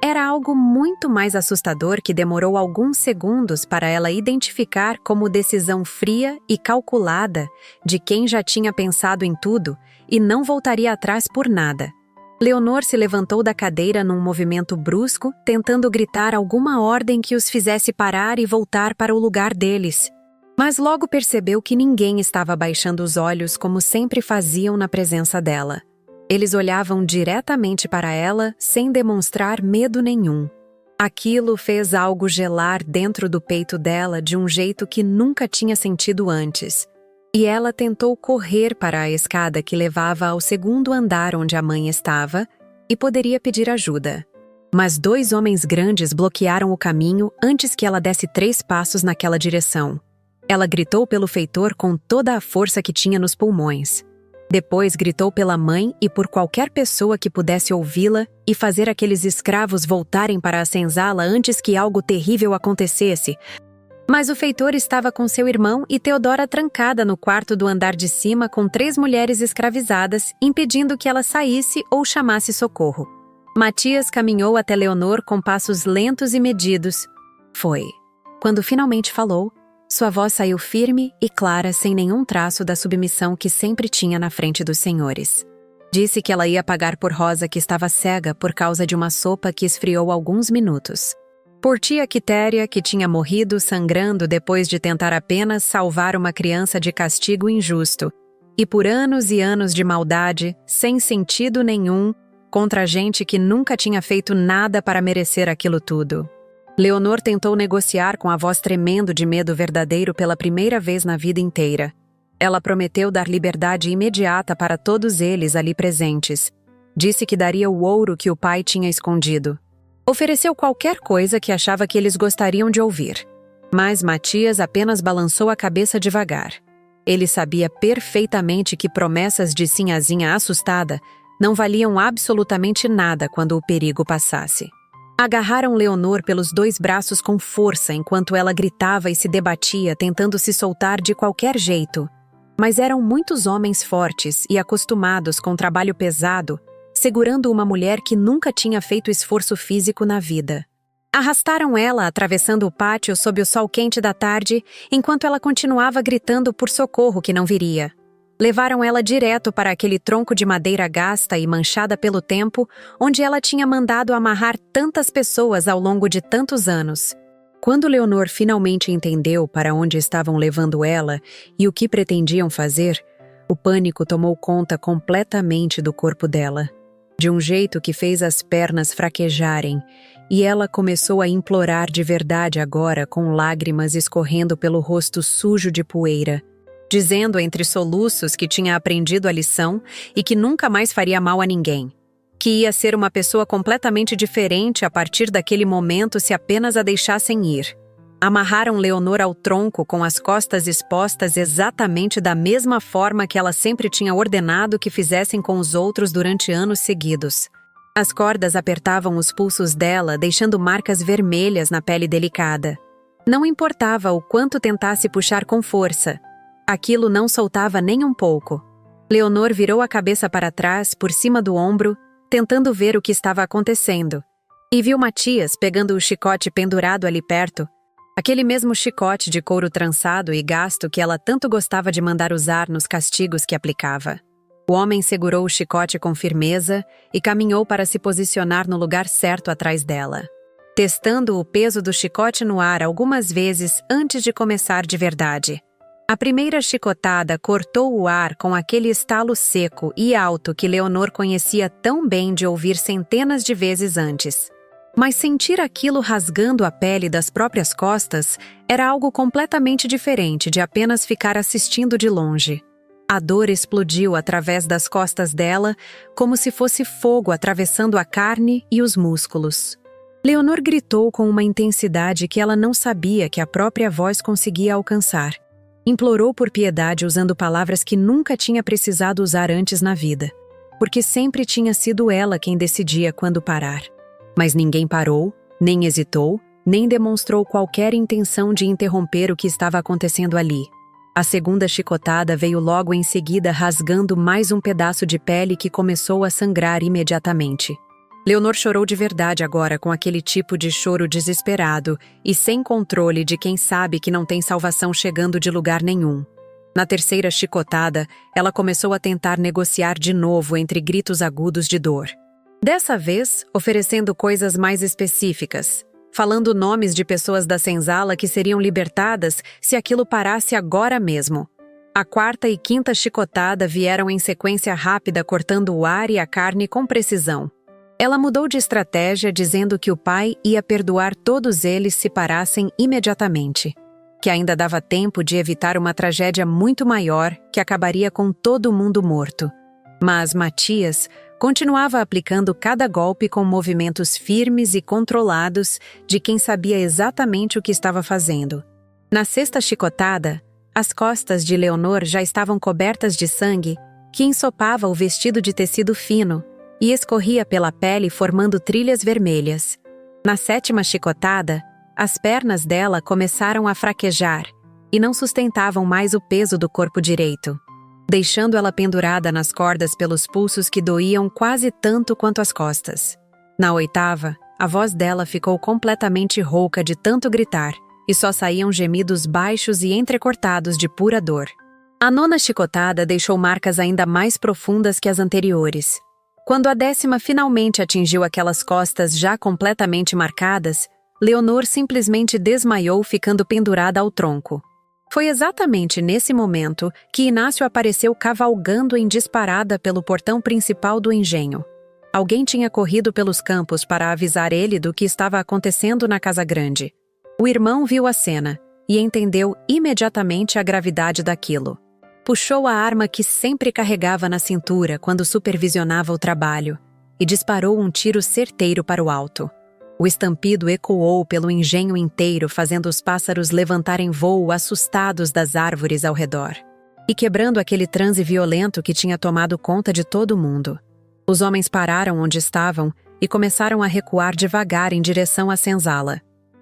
A: Era algo muito mais assustador que demorou alguns segundos para ela identificar como decisão fria e calculada de quem já tinha pensado em tudo e não voltaria atrás por nada. Leonor se levantou da cadeira num movimento brusco, tentando gritar alguma ordem que os fizesse parar e voltar para o lugar deles. Mas logo percebeu que ninguém estava baixando os olhos como sempre faziam na presença dela. Eles olhavam diretamente para ela sem demonstrar medo nenhum. Aquilo fez algo gelar dentro do peito dela de um jeito que nunca tinha sentido antes. E ela tentou correr para a escada que levava ao 2º andar onde a mãe estava e poderia pedir ajuda. Mas 2 homens grandes bloquearam o caminho antes que ela desse 3 passos naquela direção. Ela gritou pelo feitor com toda a força que tinha nos pulmões. Depois gritou pela mãe e por qualquer pessoa que pudesse ouvi-la e fazer aqueles escravos voltarem para a senzala antes que algo terrível acontecesse. Mas o feitor estava com seu irmão e Teodora trancada no quarto do andar de cima com 3 mulheres escravizadas, impedindo que ela saísse ou chamasse socorro. Matias caminhou até Leonor com passos lentos e medidos. Foi. Quando finalmente falou, sua voz saiu firme e clara sem nenhum traço da submissão que sempre tinha na frente dos senhores. Disse que ela ia pagar por Rosa, que estava cega por causa de uma sopa que esfriou alguns minutos. Por tia Quitéria, que tinha morrido sangrando depois de tentar apenas salvar uma criança de castigo injusto. E por anos e anos de maldade, sem sentido nenhum, contra gente que nunca tinha feito nada para merecer aquilo tudo. Leonor tentou negociar com a voz tremendo de medo verdadeiro pela primeira vez na vida inteira. Ela prometeu dar liberdade imediata para todos eles ali presentes. Disse que daria o ouro que o pai tinha escondido. Ofereceu qualquer coisa que achava que eles gostariam de ouvir. Mas Matias apenas balançou a cabeça devagar. Ele sabia perfeitamente que promessas de sinhazinha assustada não valiam absolutamente nada quando o perigo passasse. Agarraram Leonor pelos 2 braços com força enquanto ela gritava e se debatia, tentando se soltar de qualquer jeito. Mas eram muitos homens fortes e acostumados com trabalho pesado, segurando uma mulher que nunca tinha feito esforço físico na vida. Arrastaram ela atravessando o pátio sob o sol quente da tarde, enquanto ela continuava gritando por socorro que não viria. Levaram ela direto para aquele tronco de madeira gasta e manchada pelo tempo, onde ela tinha mandado amarrar tantas pessoas ao longo de tantos anos. Quando Leonor finalmente entendeu para onde estavam levando ela e o que pretendiam fazer, o pânico tomou conta completamente do corpo dela, de um jeito que fez as pernas fraquejarem, e ela começou a implorar de verdade agora, com lágrimas escorrendo pelo rosto sujo de poeira, dizendo entre soluços que tinha aprendido a lição e que nunca mais faria mal a ninguém, que ia ser uma pessoa completamente diferente a partir daquele momento se apenas a deixassem ir. Amarraram Leonor ao tronco com as costas expostas exatamente da mesma forma que ela sempre tinha ordenado que fizessem com os outros durante anos seguidos. As cordas apertavam os pulsos dela, deixando marcas vermelhas na pele delicada. Não importava o quanto tentasse puxar com força. Aquilo não soltava nem um pouco. Leonor virou a cabeça para trás, por cima do ombro, tentando ver o que estava acontecendo. E viu Matias pegando o chicote pendurado ali perto, aquele mesmo chicote de couro trançado e gasto que ela tanto gostava de mandar usar nos castigos que aplicava. O homem segurou o chicote com firmeza e caminhou para se posicionar no lugar certo atrás dela, testando o peso do chicote no ar algumas vezes antes de começar de verdade. A primeira chicotada cortou o ar com aquele estalo seco e alto que Leonor conhecia tão bem de ouvir centenas de vezes antes. Mas sentir aquilo rasgando a pele das próprias costas era algo completamente diferente de apenas ficar assistindo de longe. A dor explodiu através das costas dela, como se fosse fogo atravessando a carne e os músculos. Leonor gritou com uma intensidade que ela não sabia que a própria voz conseguia alcançar. Implorou por piedade usando palavras que nunca tinha precisado usar antes na vida, porque sempre tinha sido ela quem decidia quando parar. Mas ninguém parou, nem hesitou, nem demonstrou qualquer intenção de interromper o que estava acontecendo ali. A segunda chicotada veio logo em seguida, rasgando mais um pedaço de pele que começou a sangrar imediatamente. Leonor chorou de verdade agora, com aquele tipo de choro desesperado e sem controle de quem sabe que não tem salvação chegando de lugar nenhum. Na terceira chicotada, ela começou a tentar negociar de novo entre gritos agudos de dor. Dessa vez, oferecendo coisas mais específicas, falando nomes de pessoas da senzala que seriam libertadas se aquilo parasse agora mesmo. A quarta e quinta chicotada vieram em sequência rápida, cortando o ar e a carne com precisão. Ela mudou de estratégia, dizendo que o pai ia perdoar todos eles se parassem imediatamente, que ainda dava tempo de evitar uma tragédia muito maior que acabaria com todo mundo morto. Mas Matias continuava aplicando cada golpe com movimentos firmes e controlados de quem sabia exatamente o que estava fazendo. Na sexta chicotada, as costas de Leonor já estavam cobertas de sangue que ensopava o vestido de tecido fino e escorria pela pele formando trilhas vermelhas. Na sétima chicotada, as pernas dela começaram a fraquejar e não sustentavam mais o peso do corpo direito, deixando ela pendurada nas cordas pelos pulsos que doíam quase tanto quanto as costas. Na oitava, a voz dela ficou completamente rouca de tanto gritar, e só saíam gemidos baixos e entrecortados de pura dor. A nona chicotada deixou marcas ainda mais profundas que as anteriores. Quando a 10ª finalmente atingiu aquelas costas já completamente marcadas, Leonor simplesmente desmaiou, ficando pendurada ao tronco. Foi exatamente nesse momento que Inácio apareceu cavalgando em disparada pelo portão principal do engenho. Alguém tinha corrido pelos campos para avisar ele do que estava acontecendo na Casa Grande. O irmão viu a cena e entendeu imediatamente a gravidade daquilo. Puxou a arma que sempre carregava na cintura quando supervisionava o trabalho e disparou um tiro certeiro para o alto. O estampido ecoou pelo engenho inteiro, fazendo os pássaros levantarem voo assustados das árvores ao redor e quebrando aquele transe violento que tinha tomado conta de todo mundo. Os homens pararam onde estavam e começaram a recuar devagar em direção à senzala.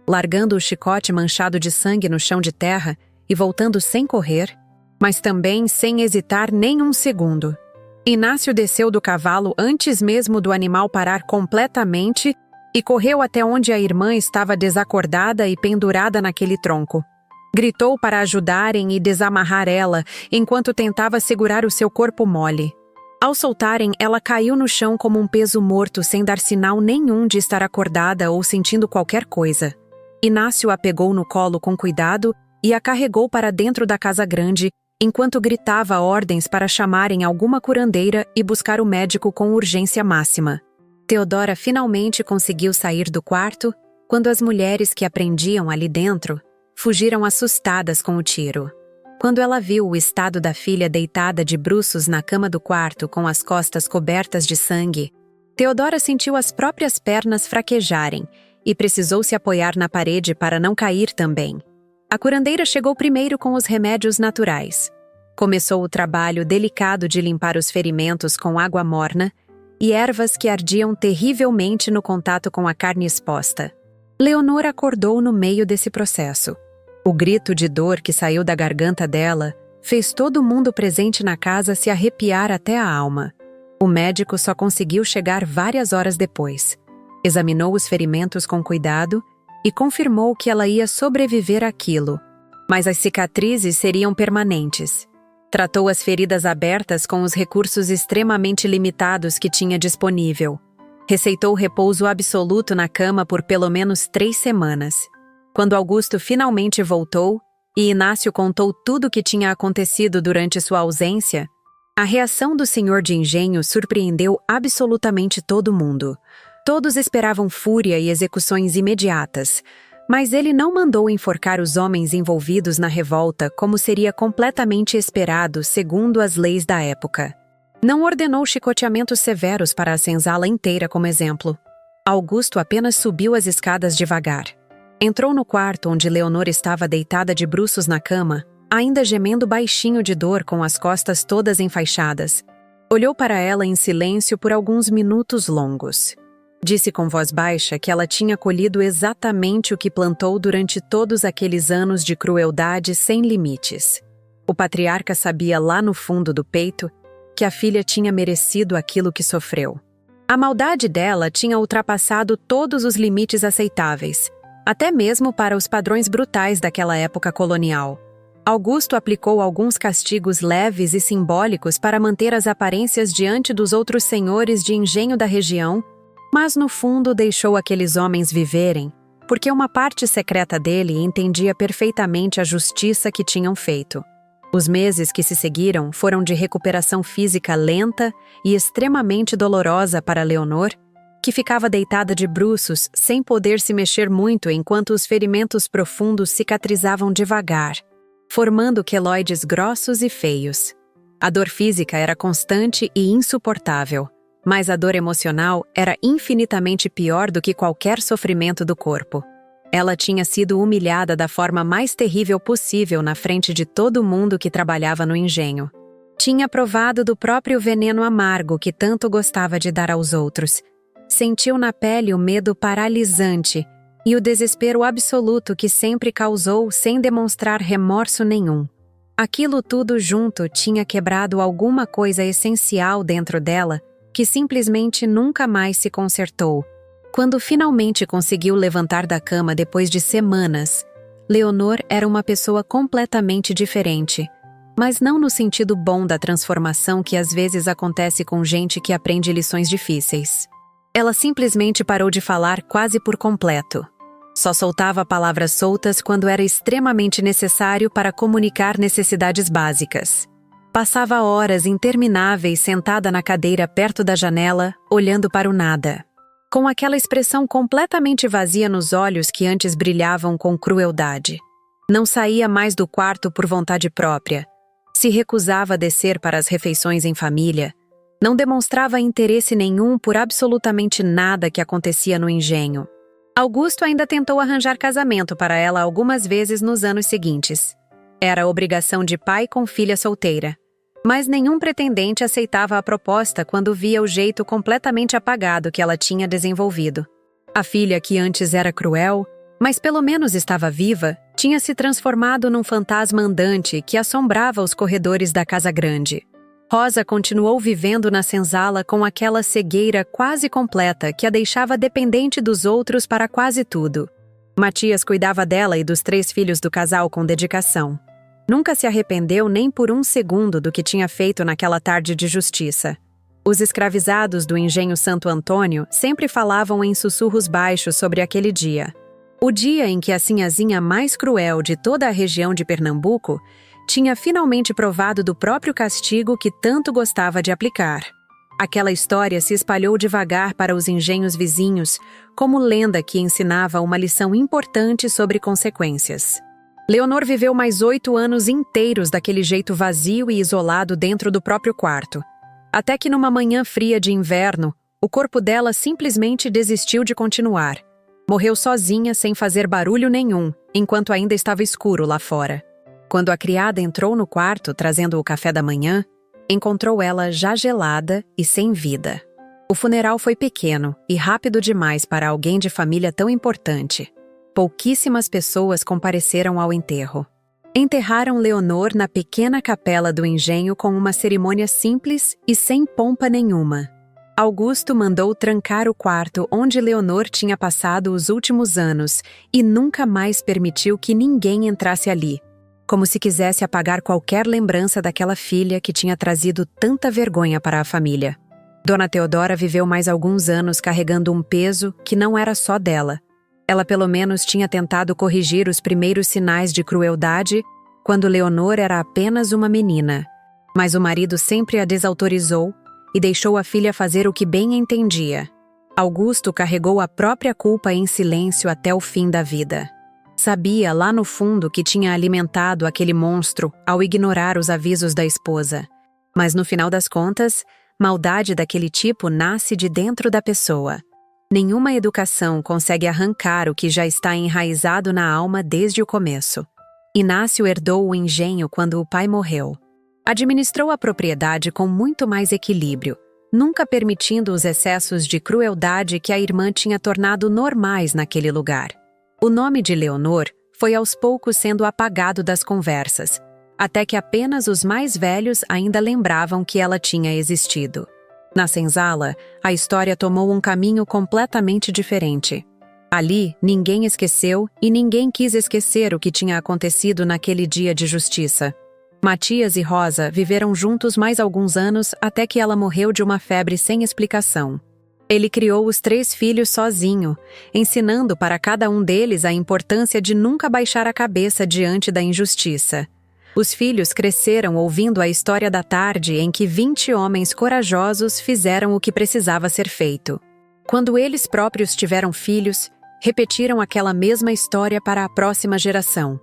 A: Largando o chicote manchado de sangue no chão de terra e voltando sem correr, mas também sem hesitar nem um segundo. Inácio desceu do cavalo antes mesmo do animal parar completamente e correu até onde a irmã estava desacordada e pendurada naquele tronco. Gritou para ajudarem e desamarrar ela, enquanto tentava segurar o seu corpo mole. Ao soltarem, ela caiu no chão como um peso morto, sem dar sinal nenhum de estar acordada ou sentindo qualquer coisa. Inácio a pegou no colo com cuidado e a carregou para dentro da Casa Grande, enquanto gritava ordens para chamarem alguma curandeira e buscar o médico com urgência máxima. Teodora finalmente conseguiu sair do quarto, quando as mulheres que a prendiam ali dentro fugiram assustadas com o tiro. Quando ela viu o estado da filha deitada de bruços na cama do quarto com as costas cobertas de sangue, Teodora sentiu as próprias pernas fraquejarem e precisou se apoiar na parede para não cair também. A curandeira chegou primeiro com os remédios naturais. Começou o trabalho delicado de limpar os ferimentos com água morna e ervas que ardiam terrivelmente no contato com a carne exposta. Leonor acordou no meio desse processo. O grito de dor que saiu da garganta dela fez todo mundo presente na casa se arrepiar até a alma. O médico só conseguiu chegar várias horas depois. Examinou os ferimentos com cuidado e confirmou que ela ia sobreviver àquilo, mas as cicatrizes seriam permanentes. Tratou as feridas abertas com os recursos extremamente limitados que tinha disponível. Receitou repouso absoluto na cama por pelo menos 3 semanas. Quando Augusto finalmente voltou e Inácio contou tudo o que tinha acontecido durante sua ausência, a reação do senhor de engenho surpreendeu absolutamente todo mundo. Todos esperavam fúria e execuções imediatas, mas ele não mandou enforcar os homens envolvidos na revolta como seria completamente esperado segundo as leis da época. Não ordenou chicoteamentos severos para a senzala inteira como exemplo. Augusto apenas subiu as escadas devagar. Entrou no quarto onde Leonor estava deitada de bruços na cama, ainda gemendo baixinho de dor com as costas todas enfaixadas. Olhou para ela em silêncio por alguns minutos longos. Disse com voz baixa que ela tinha colhido exatamente o que plantou durante todos aqueles anos de crueldade sem limites. O patriarca sabia lá no fundo do peito que a filha tinha merecido aquilo que sofreu. A maldade dela tinha ultrapassado todos os limites aceitáveis, até mesmo para os padrões brutais daquela época colonial. Augusto aplicou alguns castigos leves e simbólicos para manter as aparências diante dos outros senhores de engenho da região, mas no fundo deixou aqueles homens viverem, porque uma parte secreta dele entendia perfeitamente a justiça que tinham feito. Os meses que se seguiram foram de recuperação física lenta e extremamente dolorosa para Leonor, que ficava deitada de bruços sem poder se mexer muito enquanto os ferimentos profundos cicatrizavam devagar, formando queloides grossos e feios. A dor física era constante e insuportável, mas a dor emocional era infinitamente pior do que qualquer sofrimento do corpo. Ela tinha sido humilhada da forma mais terrível possível na frente de todo mundo que trabalhava no engenho. Tinha provado do próprio veneno amargo que tanto gostava de dar aos outros. Sentiu na pele o medo paralisante e o desespero absoluto que sempre causou sem demonstrar remorso nenhum. Aquilo tudo junto tinha quebrado alguma coisa essencial dentro dela que simplesmente nunca mais se consertou. Quando finalmente conseguiu levantar da cama depois de semanas, Leonor era uma pessoa completamente diferente. mas não no sentido bom da transformação que às vezes acontece com gente que aprende lições difíceis. Ela simplesmente parou de falar quase por completo. Só soltava palavras soltas quando era extremamente necessário para comunicar necessidades básicas. Passava horas intermináveis sentada na cadeira perto da janela, olhando para o nada. Com aquela expressão completamente vazia nos olhos que antes brilhavam com crueldade. Não saía mais do quarto por vontade própria. Se recusava a descer para as refeições em família. Não demonstrava interesse nenhum por absolutamente nada que acontecia no engenho. Augusto ainda tentou arranjar casamento para ela algumas vezes nos anos seguintes. Era obrigação de pai com filha solteira. Mas nenhum pretendente aceitava a proposta quando via o jeito completamente apagado que ela tinha desenvolvido. A filha, que antes era cruel, mas pelo menos estava viva, tinha se transformado num fantasma andante que assombrava os corredores da casa grande. Rosa continuou vivendo na senzala com aquela cegueira quase completa que a deixava dependente dos outros para quase tudo. Matias cuidava dela e dos 3 filhos do casal com dedicação. Nunca se arrependeu nem por um segundo do que tinha feito naquela tarde de justiça. Os escravizados do engenho Santo Antônio sempre falavam em sussurros baixos sobre aquele dia. O dia em que a sinhazinha mais cruel de toda a região de Pernambuco tinha finalmente provado do próprio castigo que tanto gostava de aplicar. Aquela história se espalhou devagar para os engenhos vizinhos, como lenda que ensinava uma lição importante sobre consequências. Leonor viveu mais 8 anos inteiros daquele jeito vazio e isolado dentro do próprio quarto. Até que numa manhã fria de inverno, o corpo dela simplesmente desistiu de continuar. Morreu sozinha sem fazer barulho nenhum, enquanto ainda estava escuro lá fora. Quando a criada entrou no quarto trazendo o café da manhã, encontrou ela já gelada e sem vida. O funeral foi pequeno e rápido demais para alguém de família tão importante. Pouquíssimas pessoas compareceram ao enterro. Enterraram Leonor na pequena capela do engenho com uma cerimônia simples e sem pompa nenhuma. Augusto mandou trancar o quarto onde Leonor tinha passado os últimos anos e nunca mais permitiu que ninguém entrasse ali, como se quisesse apagar qualquer lembrança daquela filha que tinha trazido tanta vergonha para a família. Dona Teodora viveu mais alguns anos carregando um peso que não era só dela. Ela pelo menos tinha tentado corrigir os primeiros sinais de crueldade quando Leonor era apenas uma menina. Mas o marido sempre a desautorizou e deixou a filha fazer o que bem entendia. Augusto carregou a própria culpa em silêncio até o fim da vida. Sabia lá no fundo que tinha alimentado aquele monstro ao ignorar os avisos da esposa. Mas no final das contas, maldade daquele tipo nasce de dentro da pessoa. Nenhuma educação consegue arrancar o que já está enraizado na alma desde o começo. Inácio herdou o engenho quando o pai morreu. Administrou a propriedade com muito mais equilíbrio, nunca permitindo os excessos de crueldade que a irmã tinha tornado normais naquele lugar. O nome de Leonor foi aos poucos sendo apagado das conversas, até que apenas os mais velhos ainda lembravam que ela tinha existido. Na senzala, a história tomou um caminho completamente diferente. Ali, ninguém esqueceu e ninguém quis esquecer o que tinha acontecido naquele dia de justiça. Matias e Rosa viveram juntos mais alguns anos até que ela morreu de uma febre sem explicação. Ele criou os 3 filhos sozinho, ensinando para cada um deles a importância de nunca baixar a cabeça diante da injustiça. Os filhos cresceram ouvindo a história da tarde em que 20 homens corajosos fizeram o que precisava ser feito. Quando eles próprios tiveram filhos, repetiram aquela mesma história para a próxima geração.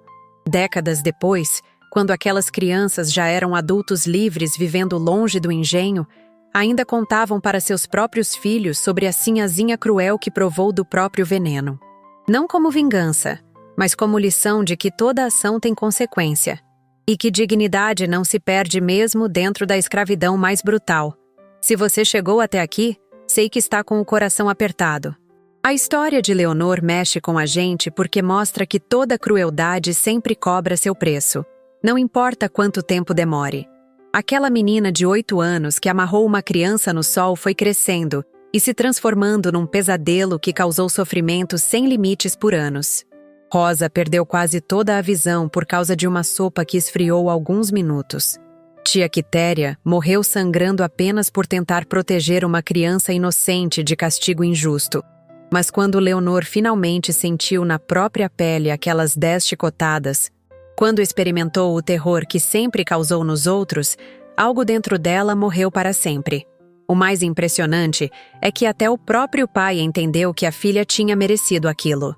A: Décadas depois, quando aquelas crianças já eram adultos livres vivendo longe do engenho, ainda contavam para seus próprios filhos sobre a sinhazinha cruel que provou do próprio veneno. Não como vingança, mas como lição de que toda ação tem consequência, e que dignidade não se perde mesmo dentro da escravidão mais brutal. Se você chegou até aqui, sei que está com o coração apertado. A história de Leonor mexe com a gente porque mostra que toda crueldade sempre cobra seu preço, não importa quanto tempo demore. Aquela menina de 8 anos que amarrou uma criança no sol foi crescendo e se transformando num pesadelo que causou sofrimento sem limites por anos. Rosa perdeu quase toda a visão por causa de uma sopa que esfriou alguns minutos. Tia Quitéria morreu sangrando apenas por tentar proteger uma criança inocente de castigo injusto. Mas quando Leonor finalmente sentiu na própria pele aquelas 10 chicotadas, quando experimentou o terror que sempre causou nos outros, algo dentro dela morreu para sempre. O mais impressionante é que até o próprio pai entendeu que a filha tinha merecido aquilo.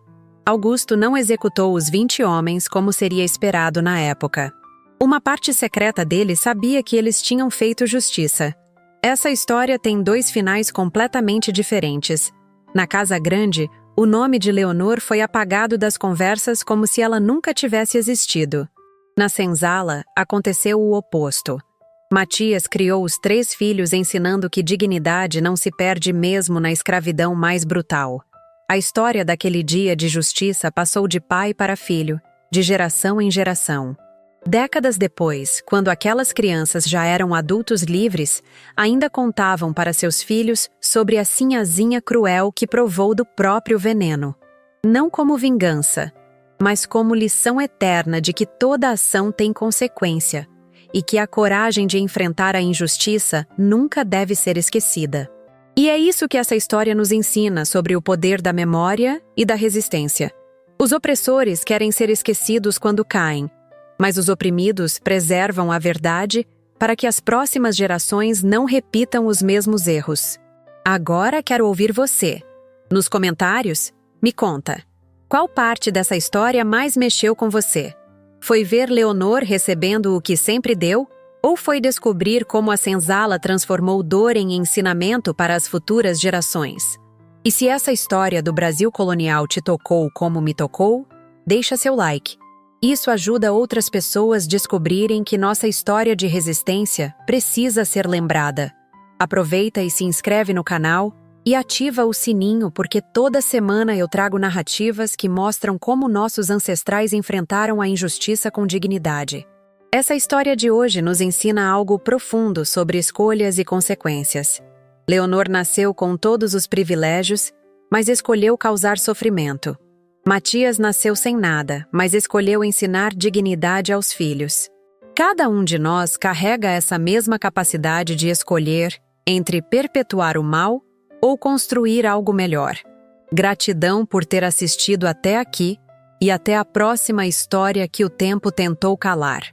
A: Augusto não executou os 20 homens como seria esperado na época. Uma parte secreta dele sabia que eles tinham feito justiça. Essa história tem 2 finais completamente diferentes. Na Casa Grande, o nome de Leonor foi apagado das conversas como se ela nunca tivesse existido. Na senzala, aconteceu o oposto. Matias criou os 3 filhos ensinando que dignidade não se perde mesmo na escravidão mais brutal. A história daquele dia de justiça passou de pai para filho, de geração em geração. Décadas depois, quando aquelas crianças já eram adultos livres, ainda contavam para seus filhos sobre a sinhazinha cruel que provou do próprio veneno. Não como vingança, mas como lição eterna de que toda ação tem consequência e que a coragem de enfrentar a injustiça nunca deve ser esquecida. E é isso que essa história nos ensina sobre o poder da memória e da resistência. Os opressores querem ser esquecidos quando caem, mas os oprimidos preservam a verdade para que as próximas gerações não repitam os mesmos erros. Agora quero ouvir você. Nos comentários, me conta. Qual parte dessa história mais mexeu com você? Foi ver Leonor recebendo o que sempre deu? Ou foi descobrir como a senzala transformou dor em ensinamento para as futuras gerações? E se essa história do Brasil colonial te tocou como me tocou, deixa seu like. Isso ajuda outras pessoas a descobrirem que nossa história de resistência precisa ser lembrada. Aproveita e se inscreve no canal e ativa o sininho porque toda semana eu trago narrativas que mostram como nossos ancestrais enfrentaram a injustiça com dignidade. Essa história de hoje nos ensina algo profundo sobre escolhas e consequências. Leonor nasceu com todos os privilégios, mas escolheu causar sofrimento. Matias nasceu sem nada, mas escolheu ensinar dignidade aos filhos. Cada um de nós carrega essa mesma capacidade de escolher entre perpetuar o mal ou construir algo melhor. Gratidão por ter assistido até aqui e até a próxima história que o tempo tentou calar.